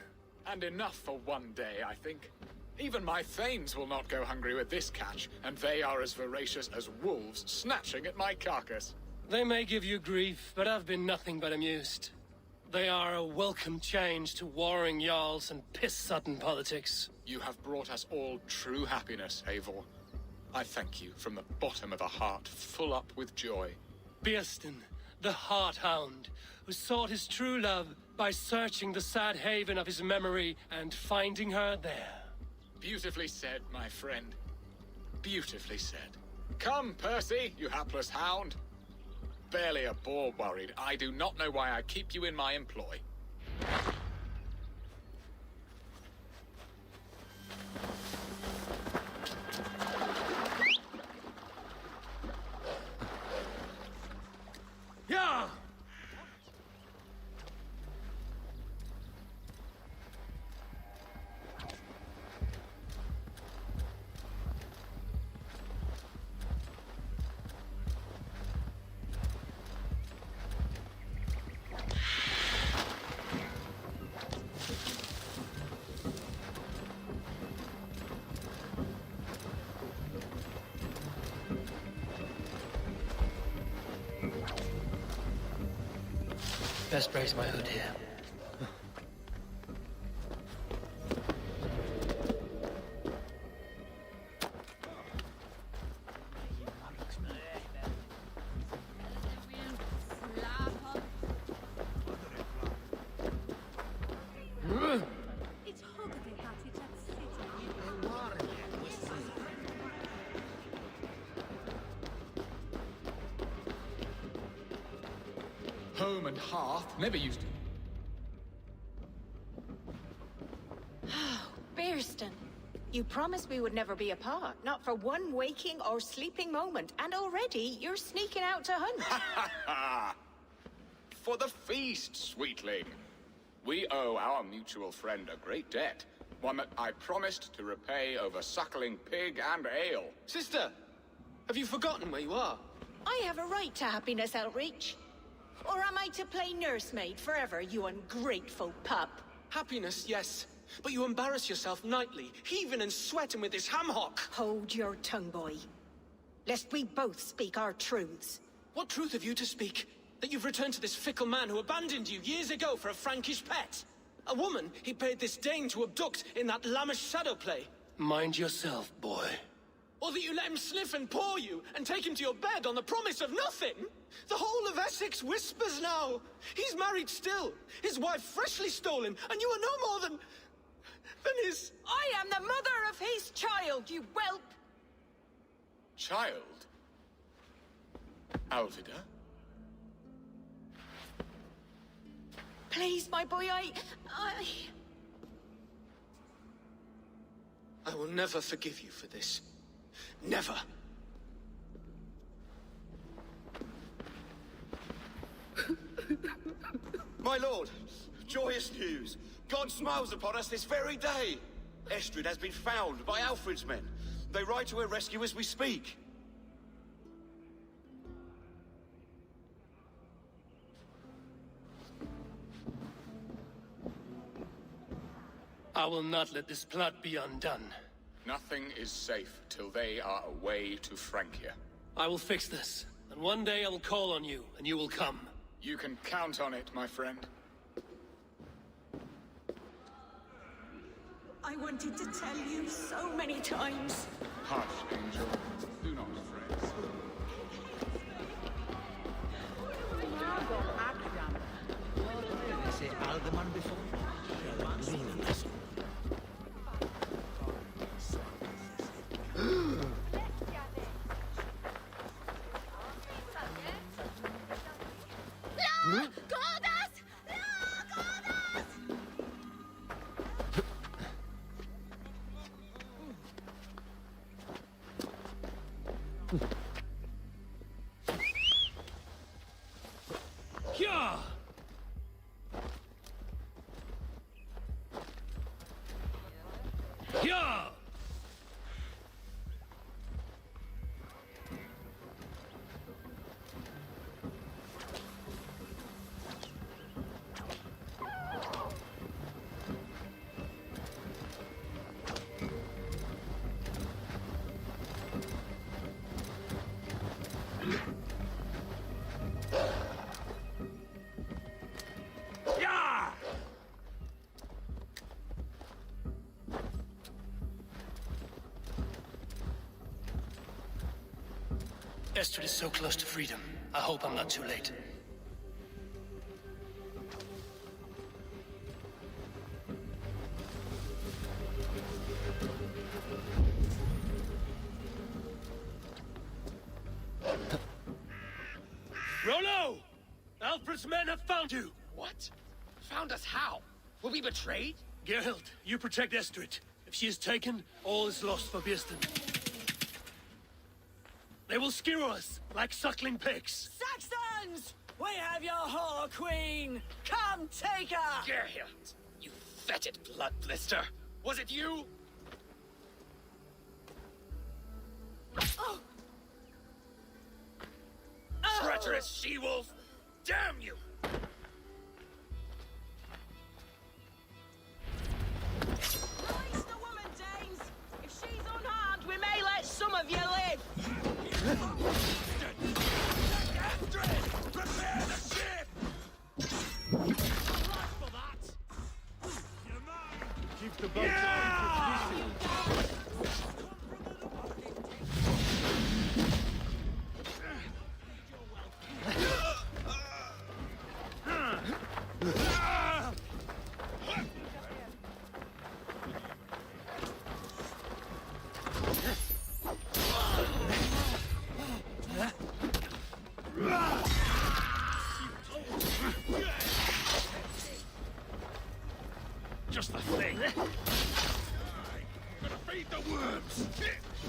And enough for one day, I think. Even my thanes will not go hungry with this catch, and they are as voracious as wolves snatching at my carcass. They may give you grief, but I've been nothing but amused. They are a welcome change to warring jarls and piss-sodden politics. You have brought us all true happiness, Eivor. I thank you from the bottom of a heart full up with joy. Beerston, the Heart Hound, who sought his true love by searching the sad haven of his memory and finding her there. Beautifully said, my friend. Beautifully said. Come, Percy, you hapless hound. Barely a boar worried. I do not know why I keep you in my employ. Yeah! Best raise my hood here. Home and hearth never used to... Bearston, you promised we would never be apart, not for one waking or sleeping moment, and already you're sneaking out to hunt. For the feast, sweetling. We owe our mutual friend a great debt. One that I promised to repay over suckling pig and ale. Sister, have you forgotten where you are? I have a right to happiness, Outreach. Or am I to play nursemaid forever, you ungrateful pup? Happiness, yes. But you embarrass yourself nightly, heaving and sweating with this ham-hock. Hold your tongue, boy. Lest we both speak our truths. What truth have you to speak? That you've returned to this fickle man who abandoned you years ago for a Frankish pet? A woman he paid this Dane to abduct in that lammish shadow play? Mind yourself, boy. Or that you let him sniff and paw you, and take him to your bed on the promise of nothing? The whole of Essex whispers now. He's married still, his wife freshly stolen, and you are no more than his... I am the mother of his child, you whelp! Child? Alvida? Please, my boy, I will never forgive you for this. Never. My lord, joyous news. God smiles upon us this very day. Estrid has been found by Alfred's men. They ride to her rescue as we speak. I will not let this plot be undone. Nothing is safe till they are away to Francia. I will fix this, and one day I will call on you, and you will come. You can count on it, my friend. I wanted to tell you so many times. Hush, Angel. Do not fret. Say Alderman before? Estrid is so close to freedom. I hope I'm not too late. Rollo! Alfred's men have found you! What? Found us how? Were we betrayed? Gerhild, you protect Estrid. If she is taken, all is lost for Bearston. They will skewer us like suckling pigs. Saxons! We have your whore queen! Come take her! Gerhild, you fetid blood blister! Was it you? Oh. Treacherous she-wolf! Damn you! Release the woman, Danes! If she's unharmed, we may let some of you live! Astrid! Prepare the ship! just about to enter this. Just the thing. Gonna feed the worms.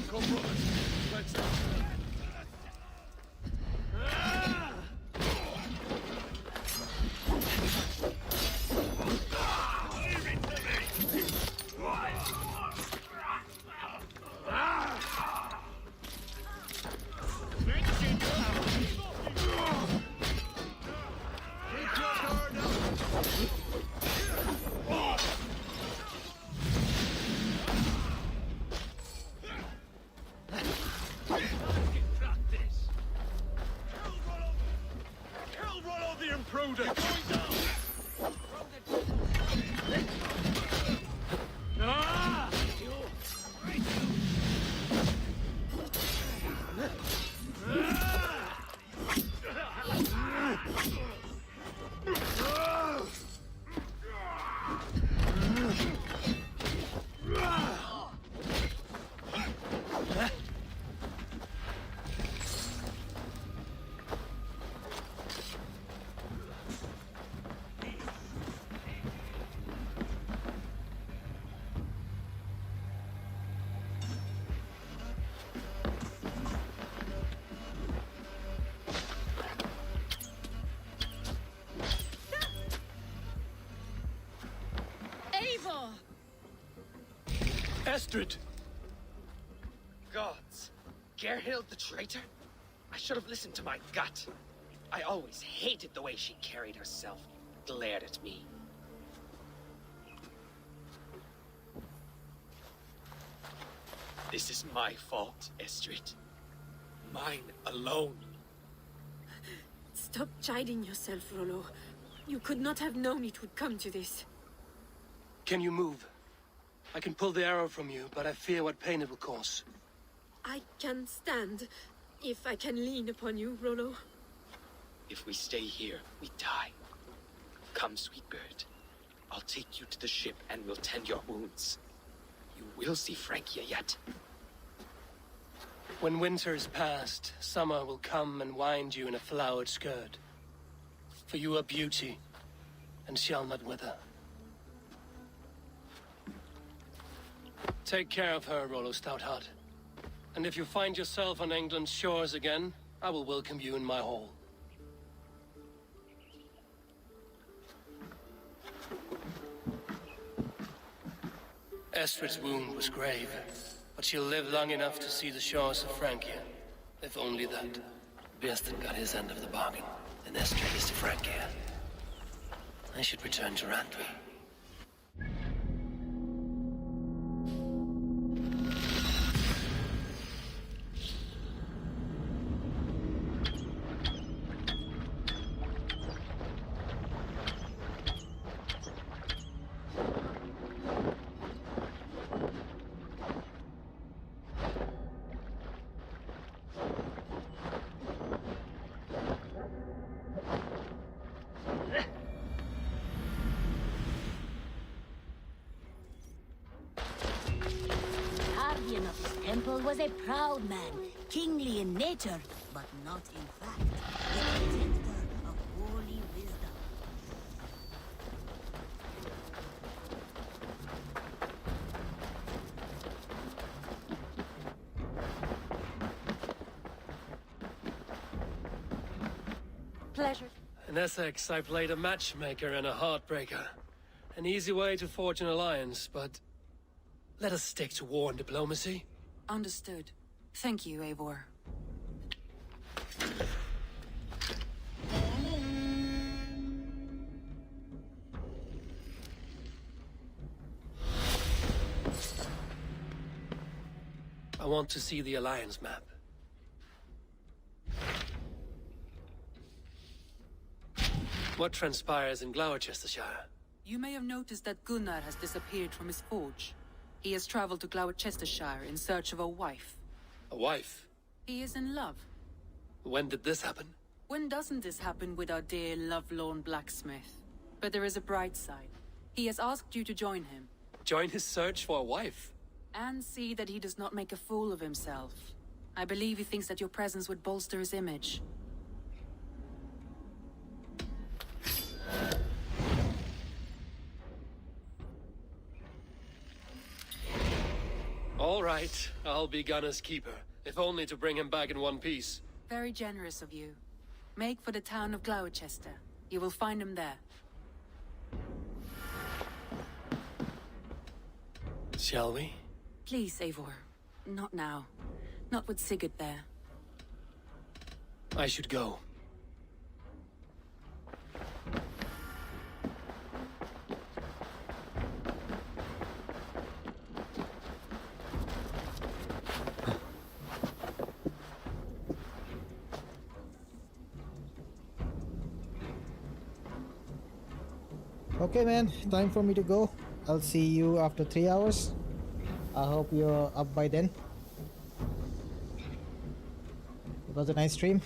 Come, brothers. Let's leave it to me. Kill Rollo the Impruder! Going down! Ah! Eivor! Estrid! Gods. Gerhild the traitor? I should have listened to my gut. I always hated the way she carried herself, glared at me. This is my fault, Estrid. Mine alone. Stop chiding yourself, Rollo. You could not have known it would come to this. Can you move? I can pull the arrow from you, but I fear what pain it will cause. I can stand, if I can lean upon you, Rollo. If we stay here, we die. Come, sweet bird. I'll take you to the ship and we'll tend your wounds. You will see Francia yet. When winter is past, summer will come and wind you in a flowered skirt. For you are beauty, and shall not wither. Take care of her, Rollo Stoutheart. And if you find yourself on England's shores again, I will welcome you in my hall. Estrid's wound was grave, but she'll live long enough to see the shores of Francia. If only that. Björsten got his end of the bargain, and Estrid is to Francia. I should return to Rantry. Guardian of this temple was a proud man, kingly in nature, but not in fact, a protector of holy wisdom. Pleasure. In Essex, I played a matchmaker and a heartbreaker. An easy way to forge an alliance, but let us stick to war and diplomacy. Understood. Thank you, Eivor. I want to see the alliance map. What transpires in Gloucestershire? You may have noticed that Gunnar has disappeared from his forge. He has traveled to Gloucestershire in search of a wife. A wife? He is in love. When did this happen? When doesn't this happen with our dear lovelorn blacksmith? But there is a bright side. He has asked you to join him. Join his search for a wife? And see that he does not make a fool of himself. I believe he thinks that your presence would bolster his image. All right, I'll be Gunner's keeper, if only to bring him back in one piece. Very generous of you. Make for the town of Gloucester. You will find him there. Shall we? Please, Eivor. Not now. Not with Sigurd there. I should go. Okay, man, time for me to go. I'll see you after 3 hours. I hope you're up by then. It was a nice stream.